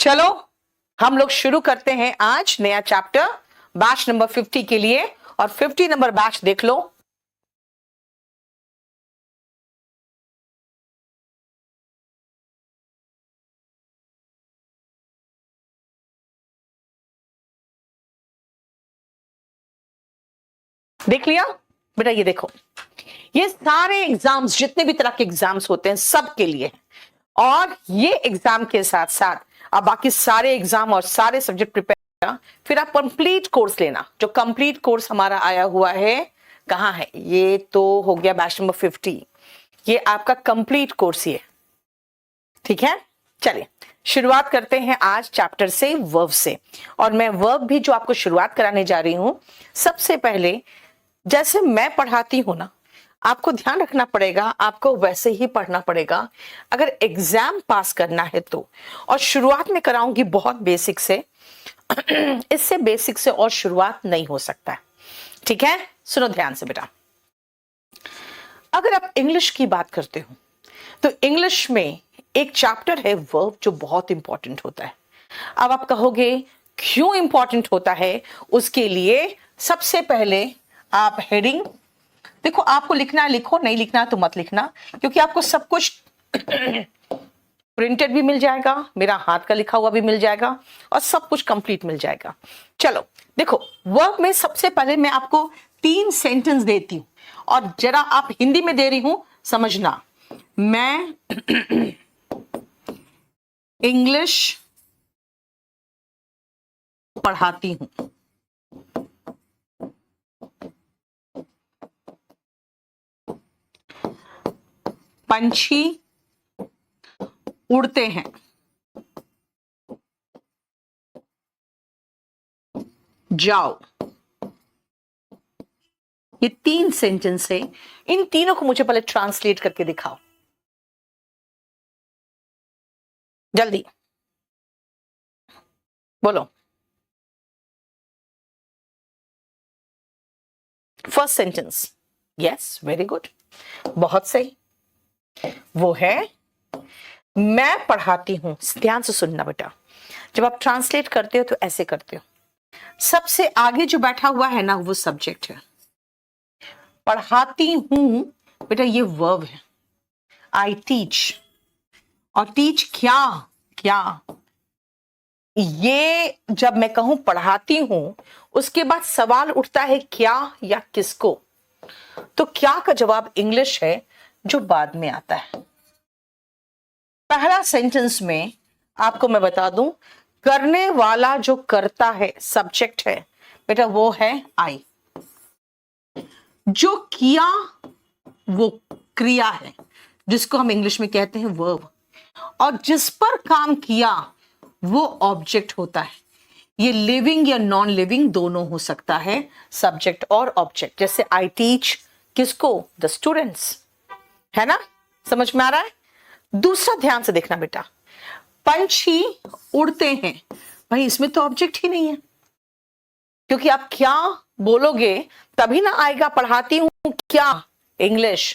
चलो हम लोग शुरू करते हैं आज नया चैप्टर बैच नंबर 50 के लिए। और 50 नंबर बैच देख लो। देख लिया बेटा? ये देखो, ये सारे एग्जाम्स, जितने भी तरह के एग्जाम्स होते हैं सब के लिए। और ये एग्जाम के साथ साथ अब बाकी सारे एग्जाम और सारे सब्जेक्ट प्रिपेयर, फिर आप कंप्लीट कोर्स लेना। जो कंप्लीट कोर्स हमारा आया हुआ है, कहाँ है ये? तो हो गया बैच नंबर 50। ये आपका कंप्लीट कोर्स ही है, ठीक है। चलिए शुरुआत करते हैं आज चैप्टर से, वर्ब से। और मैं वर्ब भी जो आपको शुरुआत कराने जा रही हूं, सबसे पहले जैसे मैं पढ़ाती हूं ना, आपको ध्यान रखना पड़ेगा, आपको वैसे ही पढ़ना पड़ेगा अगर एग्जाम पास करना है तो। और शुरुआत में कराऊंगी बहुत बेसिक से, इससे बेसिक से और शुरुआत नहीं हो सकता, ठीक है। सुनो ध्यान से बेटा, अगर आप इंग्लिश की बात करते हो तो इंग्लिश में एक चैप्टर है वर्ब जो बहुत इंपॉर्टेंट होता है। अब आप कहोगे क्यों इंपॉर्टेंट होता है? उसके लिए सबसे पहले आप हेडिंग देखो, आपको लिखना है लिखो, नहीं लिखना है तो मत लिखना, क्योंकि आपको सब कुछ प्रिंटेड भी मिल जाएगा, मेरा हाथ का लिखा हुआ भी मिल जाएगा और सब कुछ कंप्लीट मिल जाएगा। चलो देखो, वर्ब में सबसे पहले मैं आपको 3 सेंटेंस देती हूं और जरा आप हिंदी में दे रही हूं, समझना। मैं इंग्लिश पढ़ाती हूं। पंछी उड़ते हैं। जाओ। ये 3 सेंटेंस है, इन तीनों को मुझे पहले ट्रांसलेट करके दिखाओ जल्दी, बोलो। First sentence, yes very good, बहुत सही। वो है मैं पढ़ाती हूं। ध्यान से सुनना बेटा, जब आप ट्रांसलेट करते हो तो ऐसे करते हो, सबसे आगे जो बैठा हुआ है ना वो सब्जेक्ट है। पढ़ाती हूं बेटा ये वर्ब है, आई टीच। और टीच क्या क्या, ये जब मैं कहूं पढ़ाती हूं उसके बाद सवाल उठता है क्या या किसको। तो क्या का जवाब इंग्लिश है जो बाद में आता है। पहला सेंटेंस में आपको मैं बता दूं, करने वाला जो करता है सब्जेक्ट है बेटा, वो है आई। जो किया वो क्रिया है, जिसको हम इंग्लिश में कहते हैं वर्ब। और जिस पर काम किया वो ऑब्जेक्ट होता है। ये लिविंग या नॉन लिविंग दोनों हो सकता है, सब्जेक्ट और ऑब्जेक्ट। जैसे आई टीच किसको? द स्टूडेंट्स, है ना? समझ में आ रहा है? दूसरा ध्यान से देखना बेटा, पंछी उड़ते हैं, भाई इसमें तो ऑब्जेक्ट ही नहीं है, क्योंकि आप क्या बोलोगे तभी ना आएगा। पढ़ाती हूं क्या? इंग्लिश।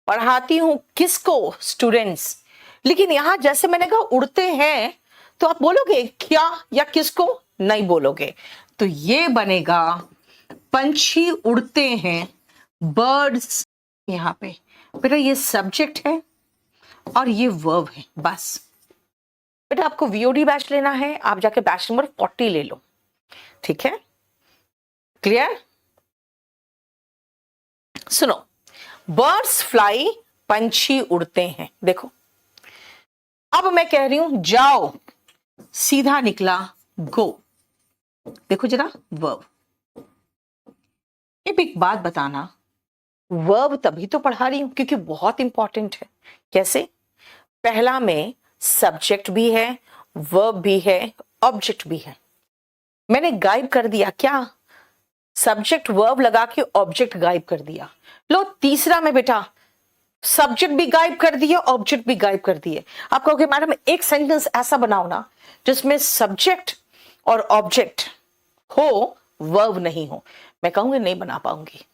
पढ़ाती हूं किसको? स्टूडेंट्स। लेकिन यहां जैसे मैंने कहा उड़ते हैं, तो आप बोलोगे क्या या किसको? नहीं बोलोगे। तो ये बनेगा पंछी उड़ते हैं, बर्ड्स। यहां पे बेटा ये सब्जेक्ट है और ये वर्ब है, बस। बेटा आपको वीओडी बैच लेना है, आप जाके बैच नंबर 40 ले लो, ठीक है? क्लियर? सुनो, बर्ड्स फ्लाई, पंछी उड़ते हैं। देखो अब मैं कह रही हूं जाओ, सीधा निकला गो। देखो जरा वर्ब। एक बात बताना, वर्ब तभी तो पढ़ा रही हूं क्योंकि बहुत इंपॉर्टेंट है। कैसे? पहला में सब्जेक्ट भी है, वर्ब भी है, ऑब्जेक्ट भी है। मैंने गायब कर दिया क्या? सब्जेक्ट वर्ब लगा के ऑब्जेक्ट गायब कर दिया। लो तीसरा में बेटा सब्जेक्ट भी गायब कर दिए, ऑब्जेक्ट भी गायब कर दिए। आप कहोगे मैडम एक सेंटेंस ऐसा बनाओ ना जिसमें सब्जेक्ट और ऑब्जेक्ट हो, वर्ब नहीं हो। मैं कहूंगी नहीं बना पाऊंगी,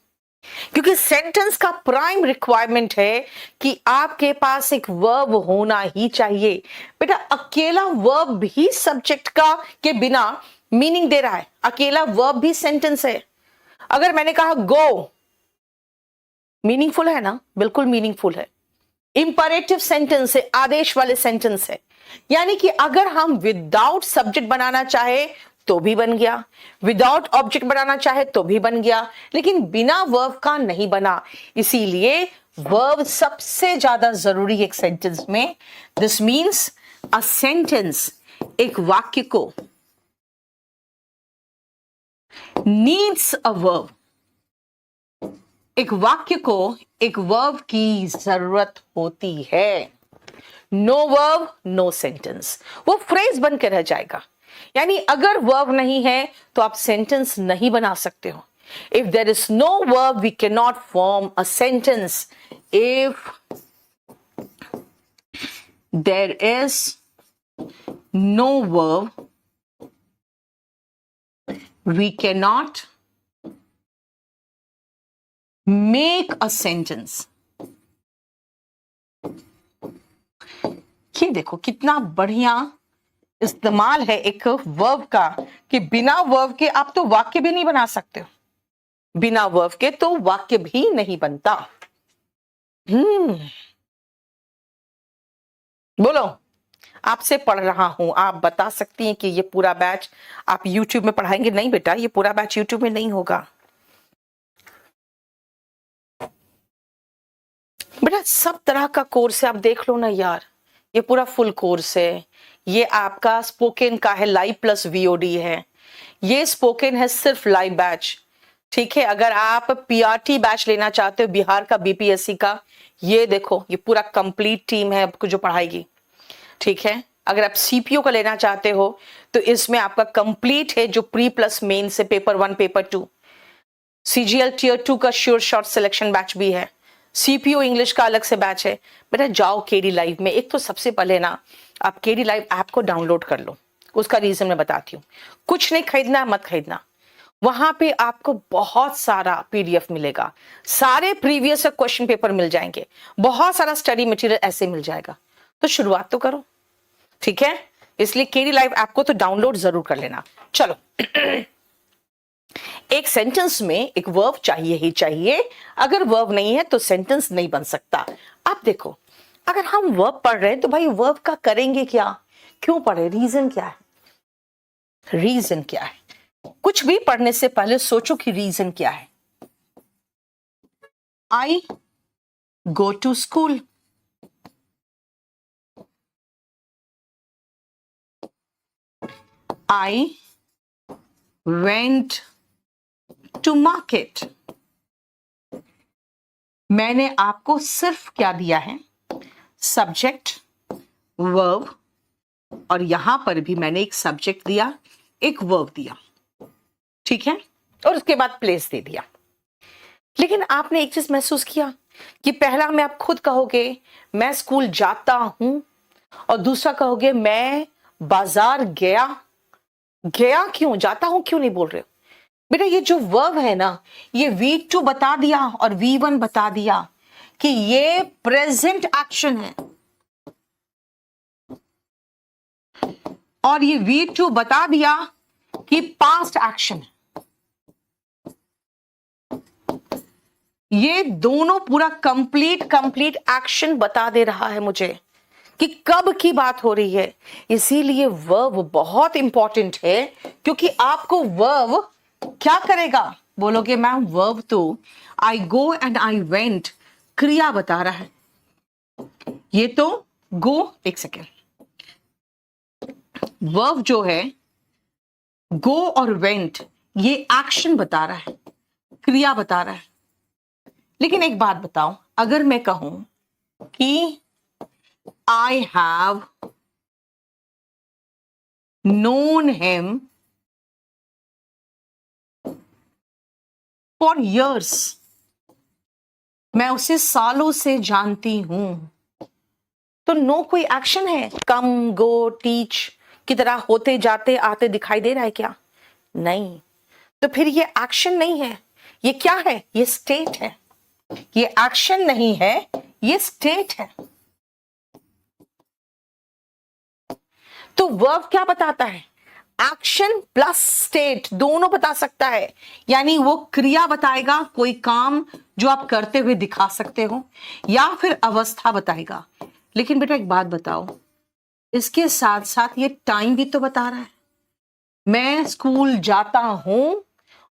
क्योंकि सेंटेंस का प्राइम रिक्वायरमेंट है कि आपके पास एक वर्ब होना ही चाहिए। बेटा अकेला वर्ब भी सब्जेक्ट का के बिना मीनिंग दे रहा है, अकेला वर्ब भी सेंटेंस है। अगर मैंने कहा गो, मीनिंगफुल है ना? बिल्कुल मीनिंगफुल है। इंपरेटिव सेंटेंस है, आदेश वाले सेंटेंस है। यानी कि अगर हम विदाउट सब्जेक्ट बनाना चाहे तो भी बन गया, विदाउट ऑब्जेक्ट बनाना चाहे तो भी बन गया, लेकिन बिना वर्ब का नहीं बना। इसीलिए वर्ब सबसे ज्यादा जरूरी है एक सेंटेंस में। दिस मीन्स अ सेंटेंस, एक वाक्य को नीड्स अ वर्ब, एक वाक्य को एक वर्ब की जरूरत होती है। नो वर्ब नो सेंटेंस, वो फ्रेज बन के रह जाएगा। यानी अगर वर्ब नहीं है तो आप सेंटेंस नहीं बना सकते हो। If there is no verb we can not form a sentence. If there is no verb we can not make a sentence. ये देखो कितना बढ़िया इस्तेमाल है एक वर्ब का, कि बिना वर्ब के आप तो वाक्य भी नहीं बना सकते हो, बिना वर्ब के तो वाक्य भी नहीं बनता। बोलो, आपसे पढ़ रहा हूं, आप बता सकती हैं कि ये पूरा बैच आप YouTube में पढ़ाएंगे? नहीं बेटा, ये पूरा बैच YouTube में नहीं होगा। बेटा सब तरह का कोर्स है, आप देख लो ना यार, ये पूरा फुल कोर्स है। ये आपका स्पोकन का है, लाइव प्लस VOD है। ये स्पोकन है सिर्फ लाइव बैच, ठीक है। अगर आप PRT बैच लेना चाहते हो, बिहार का BPSC का, ये देखो ये पूरा कंप्लीट टीम है आपको जो पढ़ाएगी, ठीक है। अगर आप CPO का लेना चाहते हो तो इसमें आपका कंप्लीट है, जो प्री प्लस मेन से पेपर 1 पेपर 2, CGL Tier 2 का श्योर शॉर्ट सिलेक्शन बैच भी है, CPO इंग्लिश का अलग से बैच है। बेटा जाओ KD लाइव में। एक तो सबसे पहले ना आप KD लाइव ऐप को डाउनलोड कर लो, उसका रीजन मैं बताती हूँ। कुछ नहीं खरीदना, मत खरीदना, वहां पे आपको बहुत सारा PDF मिलेगा, सारे प्रीवियस क्वेश्चन पेपर मिल जाएंगे, बहुत सारा स्टडी मटेरियल ऐसे मिल जाएगा। तो शुरुआत तो करो, ठीक है। इसलिए KD लाइव ऐप को तो डाउनलोड जरूर कर लेना। चलो एक सेंटेंस में एक वर्ब चाहिए ही चाहिए, अगर वर्ब नहीं है तो सेंटेंस नहीं बन सकता। आप देखो, अगर हम वर्ब पढ़ रहे हैं तो भाई वर्ब का करेंगे क्या, क्यों पढ़े, रीजन क्या है? रीजन क्या है? कुछ भी पढ़ने से पहले सोचो कि रीजन क्या है। I go to school, I went to market. मैंने आपको सिर्फ क्या दिया है, सब्जेक्ट, वर्ब, और यहां पर भी मैंने एक सब्जेक्ट दिया, एक वर्ब दिया, ठीक है, और उसके बाद प्लेस दे दिया। लेकिन आपने एक चीज महसूस किया कि पहला में आप खुद कहोगे मैं स्कूल जाता हूं, और दूसरा कहोगे मैं बाजार गया। गया क्यों, जाता हूं क्यों नहीं बोल रहे हो? बेटा ये जो वर्ब है ना, ये V2 बता दिया और V1 बता दिया कि ये प्रेजेंट एक्शन है, और ये V2 बता दिया कि पास्ट एक्शन है। ये दोनों पूरा कंप्लीट एक्शन बता दे रहा है मुझे कि कब की बात हो रही है। इसीलिए वर्ब बहुत इंपॉर्टेंट है, क्योंकि आपको वर्ब क्या करेगा, बोलोगे मैम वर्ब तो आई गो एंड आई वेंट क्रिया बता रहा है, ये तो गो, एक सेकेंड, वर्ब जो है गो और वेंट ये एक्शन बता रहा है, क्रिया बता रहा है। लेकिन एक बात बताओ, अगर मैं कहूं कि I have known him for years, मैं उसे सालों से जानती हूं, तो नो कोई एक्शन है, कम गो टीच की तरह होते जाते आते दिखाई दे रहा है क्या? नहीं, तो फिर ये एक्शन नहीं है, ये क्या है? ये स्टेट है, ये एक्शन नहीं है, ये स्टेट है। तो वर्ब क्या बताता है? एक्शन प्लस स्टेट दोनों बता सकता है, यानी वो क्रिया बताएगा, कोई काम जो आप करते हुए दिखा सकते हो, या फिर अवस्था बताएगा। लेकिन बेटा एक बात बताओ, इसके साथ साथ ये टाइम भी तो बता रहा है। मैं स्कूल जाता हूं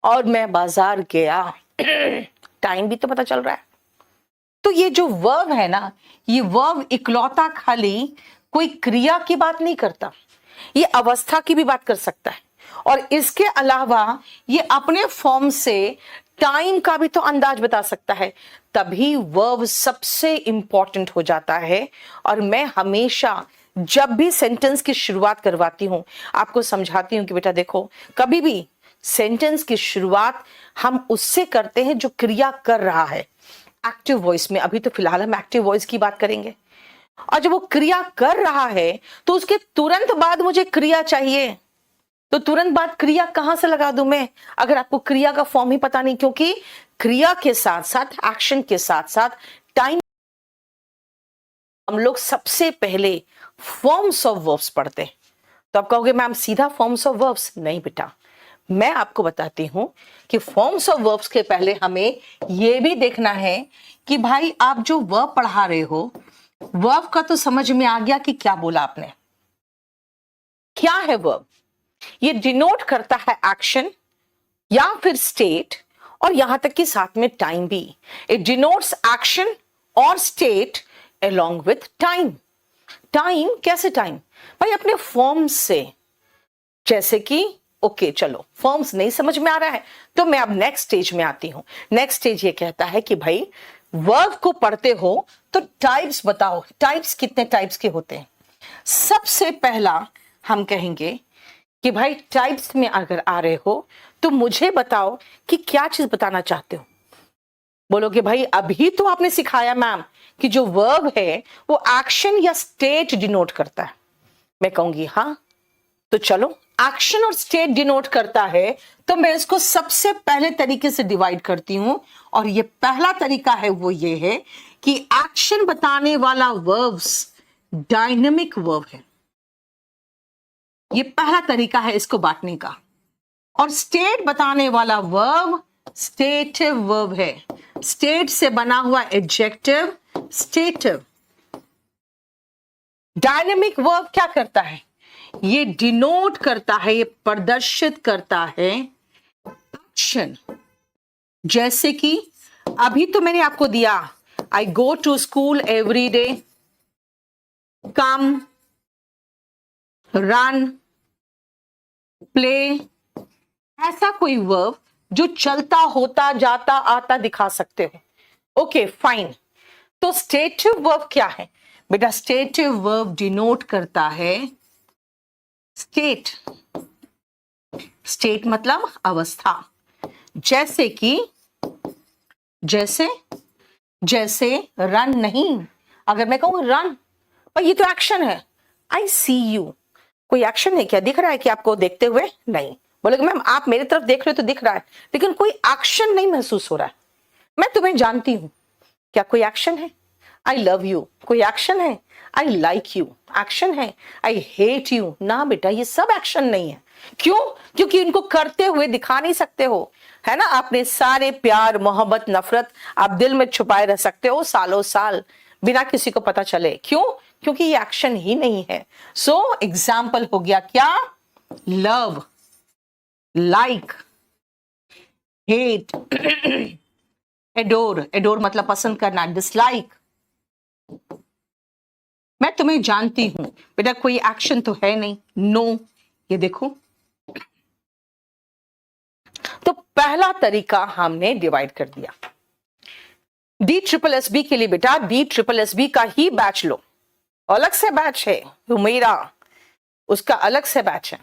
और मैं बाजार गया, टाइम भी तो पता चल रहा है। तो ये जो वर्ब है ना, ये वर्ब इकलौता खाली कोई क्रिया की बात नहीं करता, ये अवस्था की भी बात कर सकता है, और इसके अलावा ये अपने फॉर्म से टाइम का भी तो अंदाज बता सकता है। तभी वर्ब सबसे इंपॉर्टेंट हो जाता है। और मैं हमेशा जब भी सेंटेंस की शुरुआत करवाती हूं, आपको समझाती हूं कि बेटा देखो, कभी भी सेंटेंस की शुरुआत हम उससे करते हैं जो क्रिया कर रहा है। एक्टिव वॉइस में, अभी तो फिलहाल हम एक्टिव वॉइस की बात करेंगे, और जब वो क्रिया कर रहा है तो उसके तुरंत बाद मुझे क्रिया चाहिए। तो तुरंत बाद क्रिया कहां से लगा दूं मैं, अगर आपको क्रिया का फॉर्म ही पता नहीं? क्योंकि क्रिया के साथ साथ, एक्शन के साथ साथ टाइम, हम लोग सबसे पहले फॉर्म्स ऑफ वर्ब्स पढ़ते हैं। तो आप कहोगे मैम सीधा फॉर्म्स ऑफ वर्ब्स? नहीं बेटा, मैं आपको बताती हूं कि फॉर्म्स ऑफ वर्ब्स के पहले हमें यह भी देखना है कि भाई आप जो वर्ब पढ़ा रहे हो, वर्ब का तो समझ में आ गया कि क्या बोला आपने। क्या है वर्ब? ये डिनोट करता है एक्शन या फिर स्टेट, और यहां तक कि साथ में टाइम भी। इट डिनोट्स एक्शन और state along with time. Time कैसे? टाइम भाई अपने फॉर्म से, जैसे कि ओके चलो फॉर्म्स नहीं समझ में आ रहा है तो मैं अब नेक्स्ट स्टेज में आती हूं। नेक्स्ट स्टेज ये कहता है कि भाई वर्ब को पढ़ते हो तो टाइप्स बताओ, टाइप्स कितने टाइप्स के होते हैं। सबसे पहला हम कहेंगे कि भाई टाइप्स में अगर आ रहे हो तो मुझे बताओ कि क्या चीज बताना चाहते हो। बोलोगे भाई अभी तो आपने सिखाया मैम कि जो वर्ब है वो एक्शन या स्टेट डिनोट करता है। मैं कहूंगी हाँ, तो चलो एक्शन और स्टेट डिनोट करता है तो मैं इसको सबसे पहले तरीके से डिवाइड करती हूं, और ये पहला तरीका है वो ये है कि एक्शन बताने वाला वर्ब्स डायनेमिक वर्ब है। ये पहला तरीका है इसको बांटने का। और स्टेट बताने वाला वर्ब स्टेटिव वर्ब है। स्टेट से बना हुआ एडजेक्टिव स्टेटिव। डायनेमिक वर्ब क्या करता है? ये डिनोट करता है, ये प्रदर्शित करता है एक्शन। जैसे कि अभी तो मैंने आपको दिया, I go to school every day, come, run, play. ऐसा कोई वर्ब जो चलता होता जाता आता दिखा सकते हो। Okay fine. तो स्टेटिव वर्ब क्या है बेटा? स्टेटिव वर्ब डिनोट करता है स्टेट। स्टेट मतलब अवस्था। जैसे कि जैसे रन नहीं, अगर मैं कहूं रन, पर ये तो एक्शन है। आई सी यू, कोई एक्शन है क्या? दिख रहा है कि आपको देखते हुए? नहीं। बोलोगे मैम आप मेरी तरफ देख रहे हो तो दिख रहा है, लेकिन कोई एक्शन नहीं महसूस हो रहा है। मैं तुम्हें जानती हूं, क्या कोई एक्शन है? आई लव यू, कोई एक्शन है? आई लाइक यू, एक्शन है? आई हेट यू, ना बेटा ये सब एक्शन नहीं है। क्यों? क्योंकि इनको करते हुए दिखा नहीं सकते हो, है ना। आपने सारे प्यार मोहब्बत नफरत आप दिल में छुपाए रह सकते हो सालों साल बिना किसी को पता चले। क्यों? क्योंकि ये एक्शन ही नहीं है। सो एग्जाम्पल हो गया क्या? Love, like, hate, adore, adore मतलब पसंद करना, डिसलाइक। मैं तुम्हें जानती हूं बेटा, कोई एक्शन तो है नहीं, नो। ये देखो, तो पहला तरीका हमने डिवाइड कर दिया। DSSB के लिए बेटा DSSB का ही बैच लो, अलग से बैच है हुमेरा, उसका अलग से बैच है।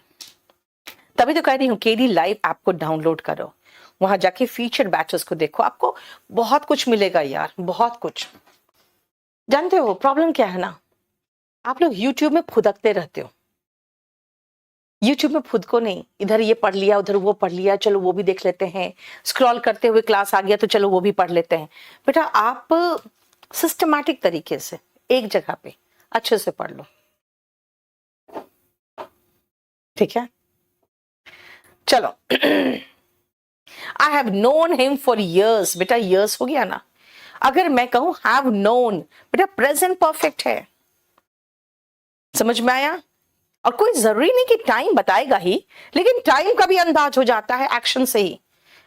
तभी तो कह रही हूं KD लाइव ऐप को डाउनलोड करो, वहां जाके फीचर बैचेस को देखो, आपको बहुत कुछ मिलेगा यार, बहुत कुछ। जानते हो प्रॉब्लम क्या है ना, आप लोग YouTube में फुदकते रहते हो। यूट्यूब में खुद को नहीं, इधर ये पढ़ लिया उधर वो पढ़ लिया, चलो वो भी देख लेते हैं, स्क्रॉल करते हुए क्लास आ गया तो चलो वो भी पढ़ लेते हैं। बेटा आप सिस्टमैटिक तरीके से एक जगह पे अच्छे से पढ़ लो, ठीक है। चलो I have known him for years, बेटा ईयर्स हो गया ना। अगर मैं कहूं हैव नोन, बेटा प्रेजेंट परफेक्ट है, समझ में आया। और कोई जरूरी नहीं कि टाइम बताएगा ही, लेकिन टाइम का भी अंदाज हो जाता है एक्शन से ही।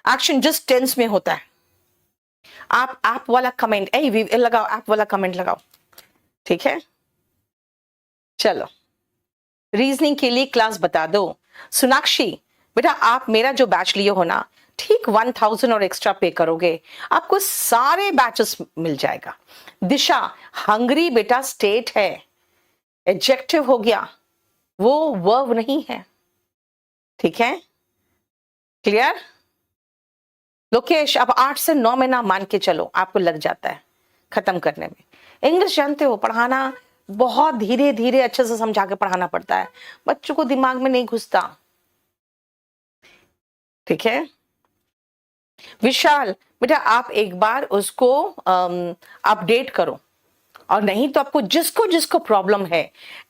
एक्शन जस्ट टेंस में होता है। आप वाला कमेंट लगाओ, आप वाला कमेंट लगाओ, ठीक है। चलो रीजनिंग के लिए क्लास बता दो। सोनाक्षी बेटा आप मेरा जो बैच लिए हो ना, ठीक 1000 और एक्स्ट्रा पे करोगे, आपको सारे बैचेस मिल जाएगा। दिशा हंगरी बेटा स्टेट है, एडजेक्टिव हो गया, वो वर्ब नहीं है, ठीक है, क्लियर। लोकेश अब 8 से 9 महीना मान के चलो आपको लग जाता है खत्म करने में। इंग्लिश जानते हो पढ़ाना बहुत धीरे धीरे अच्छे से समझा के पढ़ाना पड़ता है, बच्चों को दिमाग में नहीं घुसता, ठीक है। विशाल बेटा आप एक बार उसको अपडेट करो, और नहीं तो आपको जिसको जिसको प्रॉब्लम है,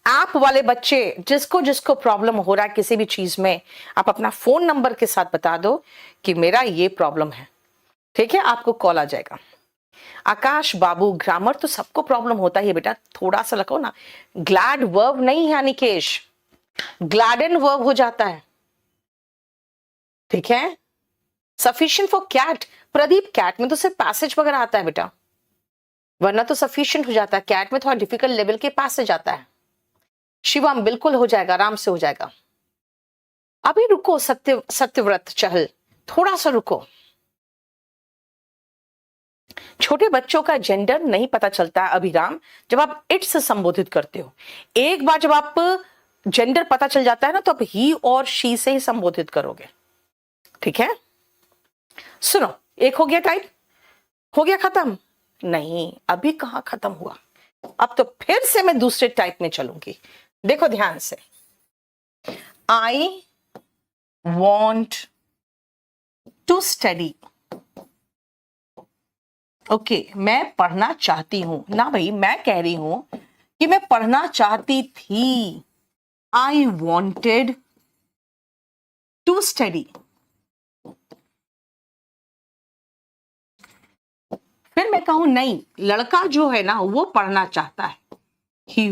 ऐप वाले बच्चे जिसको जिसको प्रॉब्लम हो रहा है किसी भी चीज में, आप अपना फोन नंबर के साथ बता दो कि मेरा ये प्रॉब्लम है, ठीक है, आपको कॉल आ जाएगा। आकाश बाबू ग्रामर तो सबको प्रॉब्लम होता ही है बेटा, थोड़ा सा लगाओ ना, ग्लैड वर्ब नहीं है अनिकेश, ग्लैडन वर्ब हो जाता है, ठीक है। Sufficient for CAT, Pradeep CAT में तो सिर्फ पैसेज वगैरह आता है बेटा, वरना तो सफिशिएंट हो जाता है, कैट में थोड़ा डिफिकल्ट लेवल के पैसेज आता है। शिवम बिल्कुल हो जाएगा, आराम से हो जाएगा। अभी रुको सत्यव्रत चहल, थोड़ा सा रुको। छोटे बच्चों का जेंडर नहीं पता चलता है अभिराम, जब आप इट से संबोधित करते हो। एक बार जब आप जेंडर पता चल जाता है ना, तो आप ही और शी से ही संबोधित करोगे, ठीक है। सुनो, एक हो गया टाइप, हो गया खत्म? नहीं, अभी कहां खत्म हुआ, अब तो फिर से मैं दूसरे टाइप में चलूंगी। देखो ध्यान से, I want to study, okay, मैं पढ़ना चाहती हूं ना भाई, मैं कह रही हूं कि मैं पढ़ना चाहती थी, आई वॉन्टेड टू स्टडी। फिर मैं कहूं नहीं, लड़का जो है ना वो पढ़ना चाहता है, he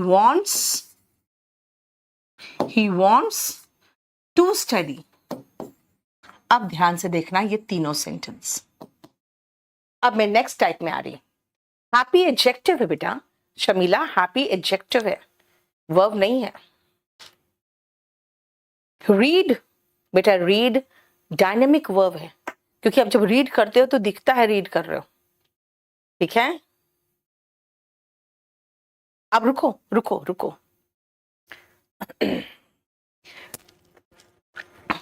wants to study। अब ध्यान से देखना ये तीनों सेंटेंस। अब मैं नेक्स्ट टाइप में आ रही, हैप्पी एडजेक्टिव है बेटा, शमीला हैप्पी एडजेक्टिव है, वर्ब नहीं है। रीड बेटा, रीड डायनेमिक वर्ब है, क्योंकि आप जब रीड करते हो तो दिखता है रीड कर रहे हो, ठीक है। अब रुको रुको रुको,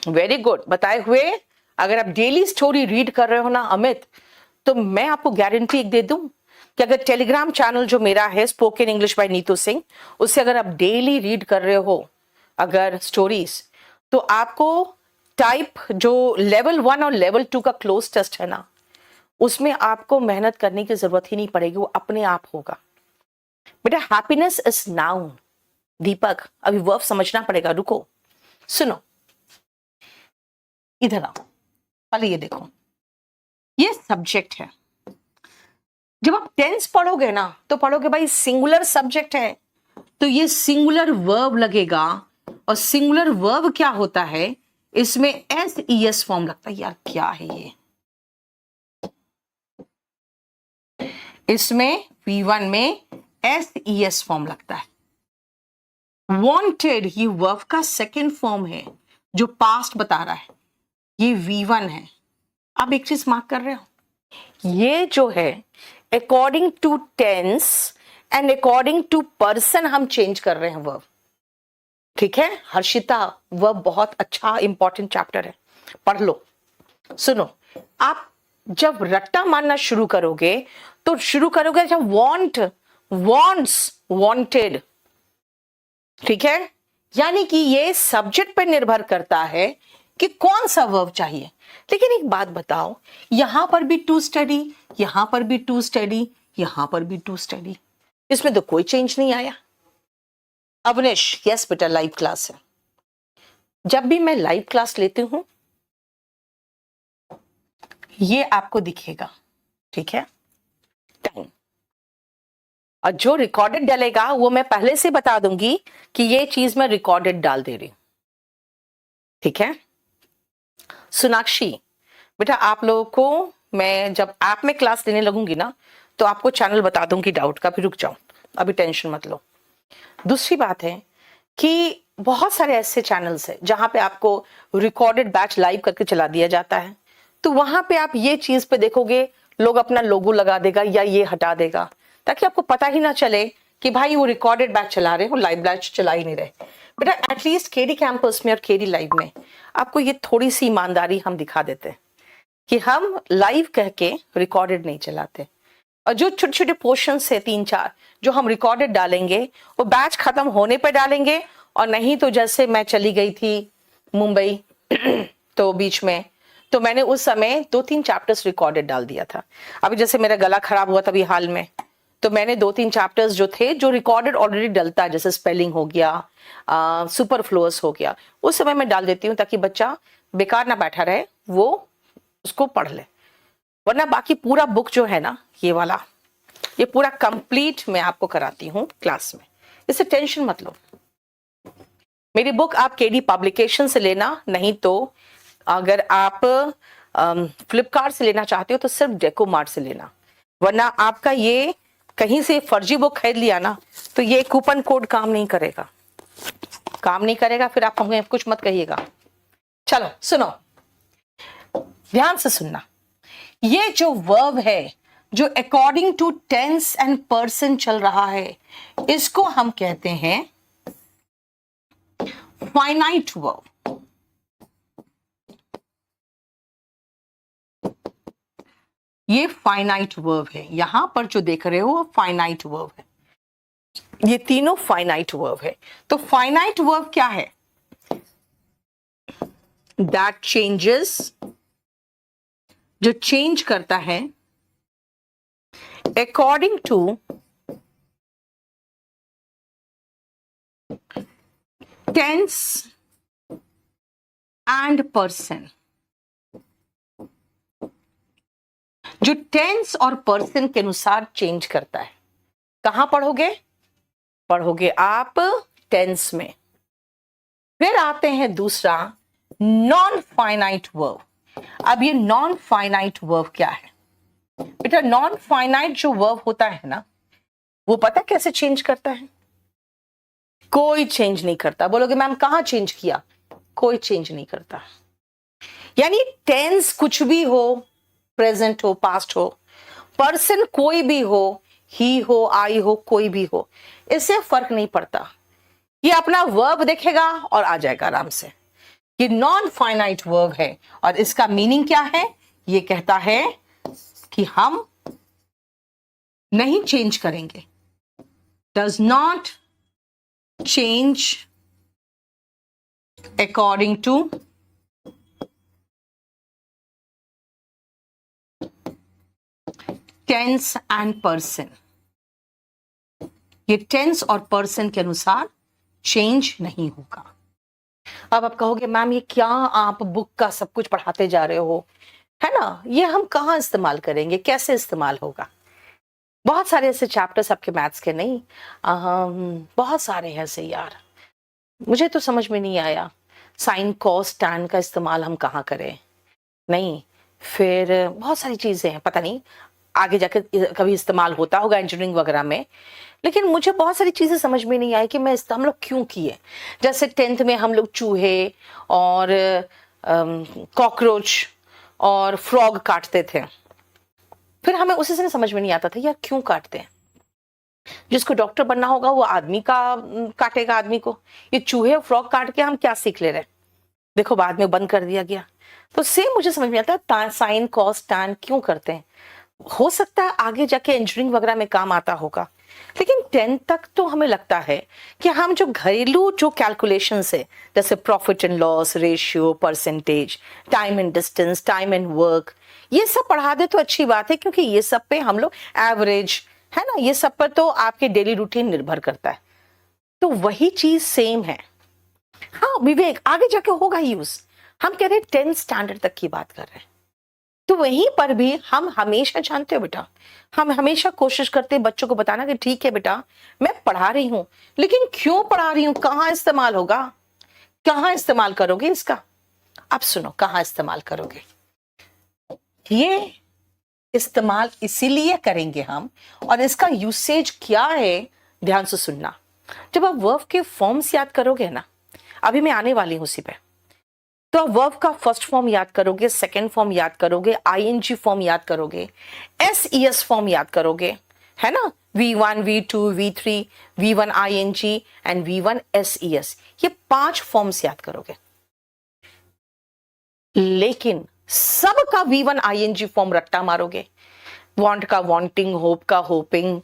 वेरी गुड बताए हुए। अगर आप डेली स्टोरी रीड कर रहे हो ना अमित, तो मैं आपको गारंटी एक दे दूं कि अगर टेलीग्राम चैनल जो मेरा है spoken English by Neetu Singh, उससे अगर आप डेली रीड कर रहे हो अगर स्टोरीज, तो आपको टाइप जो लेवल 1 और लेवल 2 का क्लोज टेस्ट है ना, उसमें आपको मेहनत करने की जरूरत ही नहीं पड़ेगी, वो अपने आप होगा। बेटा हैप्पीनेस इज नाउन, दीपक अभी वर्ब समझना पड़ेगा, रुको सुनो, इधर आओ, पहले ये देखो, ये सब्जेक्ट है। जब आप टेंस पढ़ोगे ना तो पढ़ोगे भाई सिंगुलर सब्जेक्ट है, तो ये सिंगुलर वर्ब लगेगा, और सिंगुलर वर्ब क्या होता है, इसमें एस फॉर्म लगता है। यार क्या है ये, इसमें V1 में SES फॉर्म लगता है। वांटेड ये वर्ब का सेकेंड फॉर्म है जो पास्ट बता रहा है, ये V1 है। अब एक चीज मार्क कर रहे हो, ये जो है according to tense and according to person हम चेंज कर रहे हैं वर्ब, ठीक है। हर्षिता वर्ब बहुत अच्छा इंपॉर्टेंट चैप्टर है, पढ़ लो। सुनो, आप जब रट्टा मारना शुरू करोगे तो शुरू करोगे जब वांट, वांट्स, वांटेड, ठीक है। यानी कि ये सब्जेक्ट पर निर्भर करता है कि कौन सा वर्ब चाहिए। लेकिन एक बात बताओ, यहां पर भी टू स्टडी, यहां पर भी टू स्टडी, यहां पर भी टू स्टडी, इसमें तो कोई चेंज नहीं आया। अवनिश, यस बेटा लाइव क्लास है। जब भी मैं लाइव क्लास लेती हूं ये आपको दिखेगा, ठीक है, टाइम। और जो रिकॉर्डेड डलेगा वो मैं पहले से बता दूंगी कि ये चीज मैं रिकॉर्डेड डाल दे रही हूं, ठीक है। सोनाक्षी बेटा, आप लोगों को मैं जब ऐप में क्लास लेने लगूंगी ना तो आपको चैनल बता दूंगी डाउट का, भी रुक जाओ, अभी टेंशन मत लो। दूसरी बात है कि बहुत सारे ऐसे चैनल्स हैं जहां पे आपको रिकॉर्डेड बैच लाइव करके चला दिया जाता है, तो वहां पे आप ये चीज पे देखोगे लोग अपना लोगो लगा देगा या ये हटा देगा, ताकि आपको पता ही ना चले कि भाई वो रिकॉर्डेड बैच चला रहे हो, लाइव बैच चला ही नहीं रहे। बेटा एटलीस्ट केडी कैंपस में और केडी लाइव में आपको ये थोड़ी सी ईमानदारी हम दिखा देते हैं कि हम लाइव कह के रिकॉर्डेड नहीं चलाते। और जो छोटे छोटे पोर्शंस है 3-4 जो हम रिकॉर्डेड डालेंगे वो बैच खत्म होने पर डालेंगे, और नहीं तो जैसे मैं चली गई थी मुंबई तो बीच में तो मैंने उस समय 2-3 चैप्टर्स रिकॉर्डेड डाल दिया था। अभी जैसे मेरा गला खराब हुआ तभी हाल में, तो मैंने 2-3 चैप्टर्स जो थे जो रिकॉर्डेड ऑलरेडी डलता है, जैसे स्पेलिंग हो गया, सुपरफ्लुअस हो गया, उस समय मैं डाल देती हूँ ताकि बच्चा बेकार ना बैठा रहे, वो उसको पढ़ ले। वरना बाकी पूरा बुक जो है ना ये वाला, ये पूरा कंप्लीट मैं आपको कराती हूँ क्लास में, इससे टेंशन मत लो। मेरी बुक आप केडी पब्लिकेशन से लेना, नहीं तो अगर आप फ्लिपकार्ट से लेना चाहते हो तो सिर्फ डेको मार्ट से लेना। वरना आपका ये कहीं से फर्जी बुक खरीद लिया ना तो ये कूपन कोड काम नहीं करेगा, काम नहीं करेगा, फिर आप हमें कुछ मत कहिएगा। चलो सुनो, ध्यान से सुनना। ये जो वर्ब है जो according to tense and person चल रहा है, इसको हम कहते हैं फाइनाइट वर्ब। ये फाइनाइट वर्ब है, यहां पर जो देख रहे हो वो फाइनाइट वर्ब है, ये तीनों फाइनाइट वर्ब है। तो फाइनाइट वर्ब क्या है? दैट चेंजेस, जो चेंज करता है according to tense and person. जो टेंस और पर्सन के अनुसार चेंज करता है। कहां पढ़ोगे? पढ़ोगे आप टेंस में। फिर आते हैं दूसरा नॉन फाइनाइट वर्ब। अब ये नॉन फाइनाइट वर्ब क्या है बेटा? नॉन फाइनाइट जो वर्ब होता है ना, वो पता कैसे चेंज करता है? कोई चेंज नहीं करता। बोलोगे मैम कहां चेंज किया? कोई चेंज नहीं करता। यानी टेंस कुछ भी हो, प्रेजेंट हो, पास्ट हो, पर्सन कोई भी हो, ही हो, आई हो, कोई भी हो, इससे फर्क नहीं पड़ता। ये अपना वर्ब देखेगा और आ जाएगा आराम से। ये नॉन फाइनाइट वर्ब है और इसका मीनिंग क्या है? ये कहता है कि हम नहीं चेंज करेंगे, does not change according to tense and person. ये टेंस और पर्सन के अनुसार चेंज नहीं होगा। अब आप कहोगे मैम ये क्या आप बुक का सब कुछ पढ़ाते जा रहे हो, है ना, ये हम कहाँ इस्तेमाल करेंगे, कैसे इस्तेमाल होगा? बहुत सारे ऐसे चैप्टर्स आपके मैथ्स के नहीं, बहुत सारे हैं ऐसे यार, मुझे तो समझ में नहीं आया साइन कॉस टैन का इस्तेमाल हम कहाँ करें। नहीं, फिर बहुत सारी चीजें हैं, पता नहीं आगे जाके कभी इस्तेमाल होता होगा इंजीनियरिंग वगैरह में, लेकिन मुझे बहुत सारी चीजें समझ में नहीं आई कि मैं हम लोग क्यों किए। जैसे 10th में हम लोग चूहे और कॉकरोच और फ्रॉग काटते थे, फिर हमें उसी से समझ में नहीं आता था यार क्यों काटते हैं। जिसको डॉक्टर बनना होगा वो आदमी का काटेगा आदमी को, ये चूहे और फ्रॉग काट के हम क्या सीख ले रहे? देखो बाद में बंद कर दिया गया। तो सेम मुझे समझ में आता है साइन कॉस टैन क्यों करते हैं। हो सकता है आगे जाके इंजीनियरिंग वगैरह में काम आता होगा, लेकिन 10 तक तो हमें लगता है कि हम जो घरेलू जो कैलकुलेशंस है, जैसे profit and loss ratio, percentage, time and distance, time and work, ये सब पढ़ा दे तो अच्छी बात है, क्योंकि ये सब पे हम लोग एवरेज है ना, ये सब पर तो आपके डेली रूटीन निर्भर करता है। तो वही चीज सेम है। हाँ विवेक, आगे जाके होगा यूज, हम कह रहे हैं 10 स्टैंडर्ड तक की बात कर रहे हैं। तो वहीं पर भी हम हमेशा, जानते हो बेटा, हम हमेशा कोशिश करते हैं बच्चों को बताना कि ठीक है बेटा, मैं पढ़ा रही हूं, लेकिन क्यों पढ़ा रही हूं, कहां इस्तेमाल होगा, कहां इस्तेमाल करोगे इसका। अब सुनो, कहां इस्तेमाल करोगे, ये इस्तेमाल इसीलिए करेंगे हम, और इसका यूसेज क्या है, ध्यान से सुनना। जब आप वर्ब के फॉर्म्स याद करोगे ना, अभी मैं आने वाली हूं उसी पे, तो आप वर्ब का फर्स्ट फॉर्म याद करोगे, सेकंड फॉर्म याद करोगे, आईएनजी फॉर्म याद करोगे, एसईएस फॉर्म याद करोगे, है ना, V1, V2, V3, V1 ING and V1 SES, ये 5 फॉर्म्स याद करोगे। लेकिन सबका V1 आईएनजी फॉर्म रट्टा मारोगे, वांट का वांटिंग, होप का होपिंग,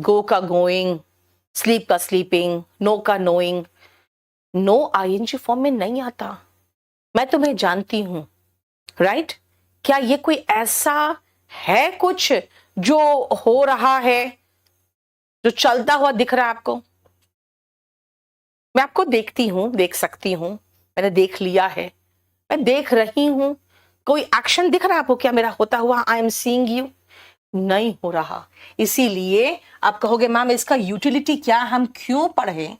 गो का गोइंग, स्लीप का स्लीपिंग, नो का नोइंग, नो आईएनजी फॉर्म में नहीं आता। मैं तुम्हें जानती हूं, राइट? क्या ये कोई ऐसा है कुछ जो हो रहा है, जो चलता हुआ दिख रहा है आपको? मैं आपको देखती हूं, देख सकती हूं, मैंने देख लिया है, मैं देख रही हूं, कोई एक्शन दिख रहा है आपको क्या मेरा होता हुआ? आई एम सीइंग यू, नहीं हो रहा। इसीलिए आप कहोगे मैम इसका यूटिलिटी क्या, हम क्यों पढ़े?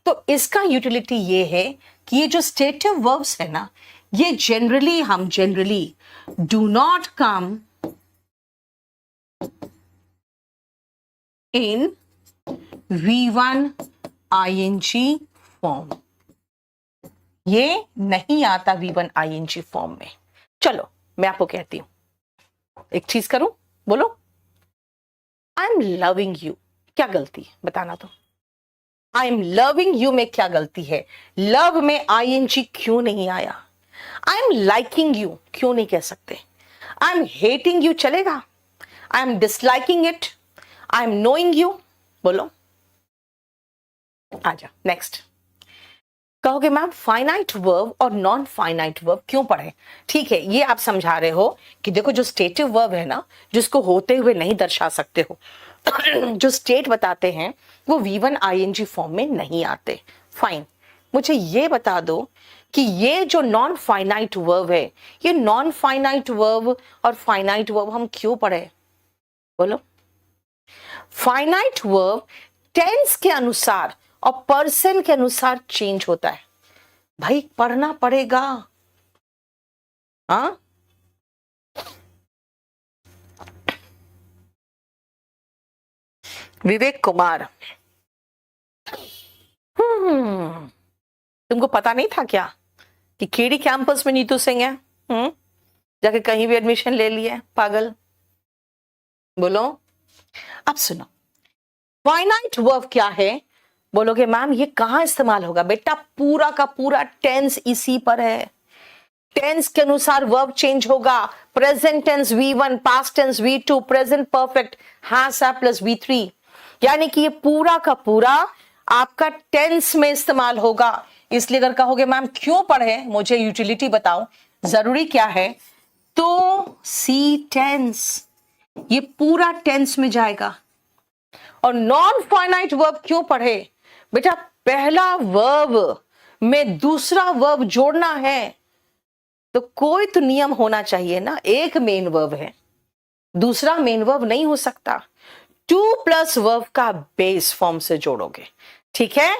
तो इसका यूटिलिटी ये है कि ये जो स्टेटिव वर्ब्स है ना, ये generally do not come in V1 ING form, ये नहीं आता V1 ING फॉर्म में। चलो मैं आपको कहती हूं, एक चीज करूं, बोलो आई एम लविंग यू, क्या गलती है बताना तो। आई एम लविंग यू में क्या गलती है? लव में ING क्यों नहीं आया? आई एम लाइकिंग यू क्यों नहीं कह सकते? आई एम हेटिंग यू चलेगा? I am disliking it, I am knowing you, बोलो। आजा नेक्स्ट। कहोगे मैम फाइनाइट वर्ब और नॉन फाइनाइट वर्ब क्यों पढ़े? ठीक है, ये आप समझा रहे हो कि देखो जो स्टेटिव वर्ब है ना, जिसको होते हुए नहीं दर्शा सकते हो, जो स्टेट बताते हैं, वो V1 ING फॉर्म में नहीं आते। फाइन, मुझे ये बता दो कि ये जो नॉन फाइनाइट वर्ब है, ये नॉन फाइनाइट वर्ब और फाइनाइट वर्ब हम क्यों पढ़े, बोलो। फाइनाइट वर्ब टेंस के अनुसार और पर्सन के अनुसार चेंज होता है, भाई पढ़ना पड़ेगा। हाँ, विवेक कुमार, तुमको पता नहीं था क्या कि केडी कैंपस में नीतू सिंह है? जाके कहीं भी एडमिशन ले लिया पागल, बोलो। अब सुनो, फाइनाइट वर्ब क्या है? बोलोगे मैम ये कहां इस्तेमाल होगा? बेटा पूरा का पूरा टेंस इसी पर है। टेंस के अनुसार वर्ब चेंज होगा। Present tense V1, past tense V2, present perfect has plus V3, यानी कि ये पूरा का पूरा आपका टेंस में इस्तेमाल होगा। इसलिए अगर कहोगे मैम क्यों पढ़े, मुझे यूटिलिटी बताओ, जरूरी क्या है, तो सी टेंस, ये पूरा टेंस में जाएगा। और नॉन फाइनाइट वर्ब क्यों पढ़े? बेटा पहला वर्ब में दूसरा वर्ब जोड़ना है, तो कोई तो नियम होना चाहिए ना। एक मेन वर्ब है, दूसरा मेन वर्ब नहीं हो सकता। 2+ वर्ब का बेस फॉर्म से जोड़ोगे, ठीक है।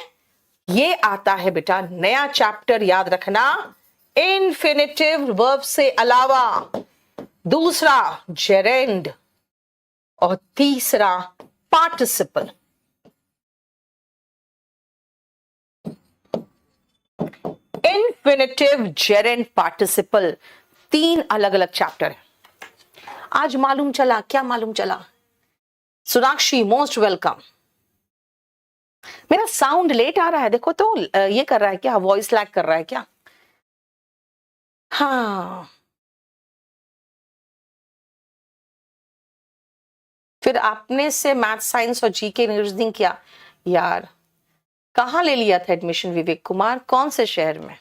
ये आता है बेटा नया चैप्टर, याद रखना, इन्फिनिटिव वर्ब से अलावा दूसरा जेरेंड और तीसरा पार्टिसिपल। इन्फिनिटिव, जेरेंड, पार्टिसिपल, 3 अलग अलग चैप्टर है। आज मालूम चला, क्या मालूम चला? Sonakshi most welcome. मेरा साउंड लेट आ रहा है, देखो तो ये कर रहा है क्या, वॉइस लैग कर रहा है क्या? हाँ फिर आपने से मैथ, साइंस और जीके रीजनिंग किया। यार कहाँ ले लिया था एडमिशन विवेक कुमार, कौन से शहर में?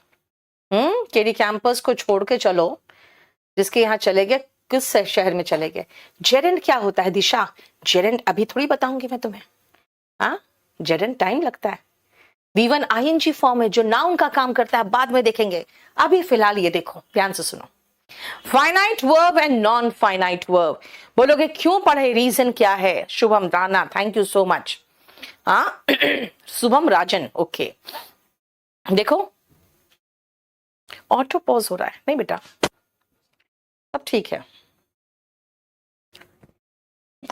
केडी कैंपस को छोड़ के चलो, जिसके यहाँ चले गए, किस शहर में चले गए? जेरेंट क्या होता है दिशा? जेरेंट अभी थोड़ी बताऊंगी मैं तुम्हें। हाँ, जेरेंट टाइम लगता है। V1 ING फॉर्म है जो नाउन का काम करता है, बाद में देखेंगे। अभी फिलहाल ये देखो, ध्यान से सुनो। Finite verb and non finite verb. बोलोगे क्यों पढ़े, रीजन क्या है? Shubham Rana, thank you so much. हाँ शुभम राजन, ओके। देखो ऑटो पॉज हो रहा है, नहीं बेटा अब ठीक है।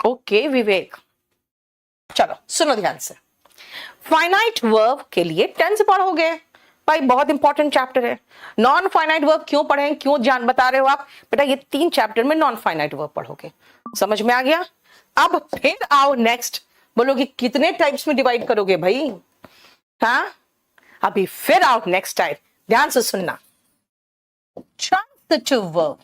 ओके विवेक, चलो सुनो ध्यान से। फाइनाइट वर्ब के लिए टेंस पढ़ोगे भाई, बहुत इंपॉर्टेंट चैप्टर है। नॉन फाइनाइट वर्ब क्यों पढ़े, क्यों जान बता रहे हो आप बेटा? ये 3 चैप्टर में नॉन फाइनाइट वर्ब पढ़ोगे, समझ में आ गया? अब फिर आओ नेक्स्ट, बोलोगे कितने टाइप्स में डिवाइड करोगे भाई? हाँ अभी फिर आओ नेक्स्ट टाइप, ध्यान से सुनना। ट्रांसिटिव वर्ब,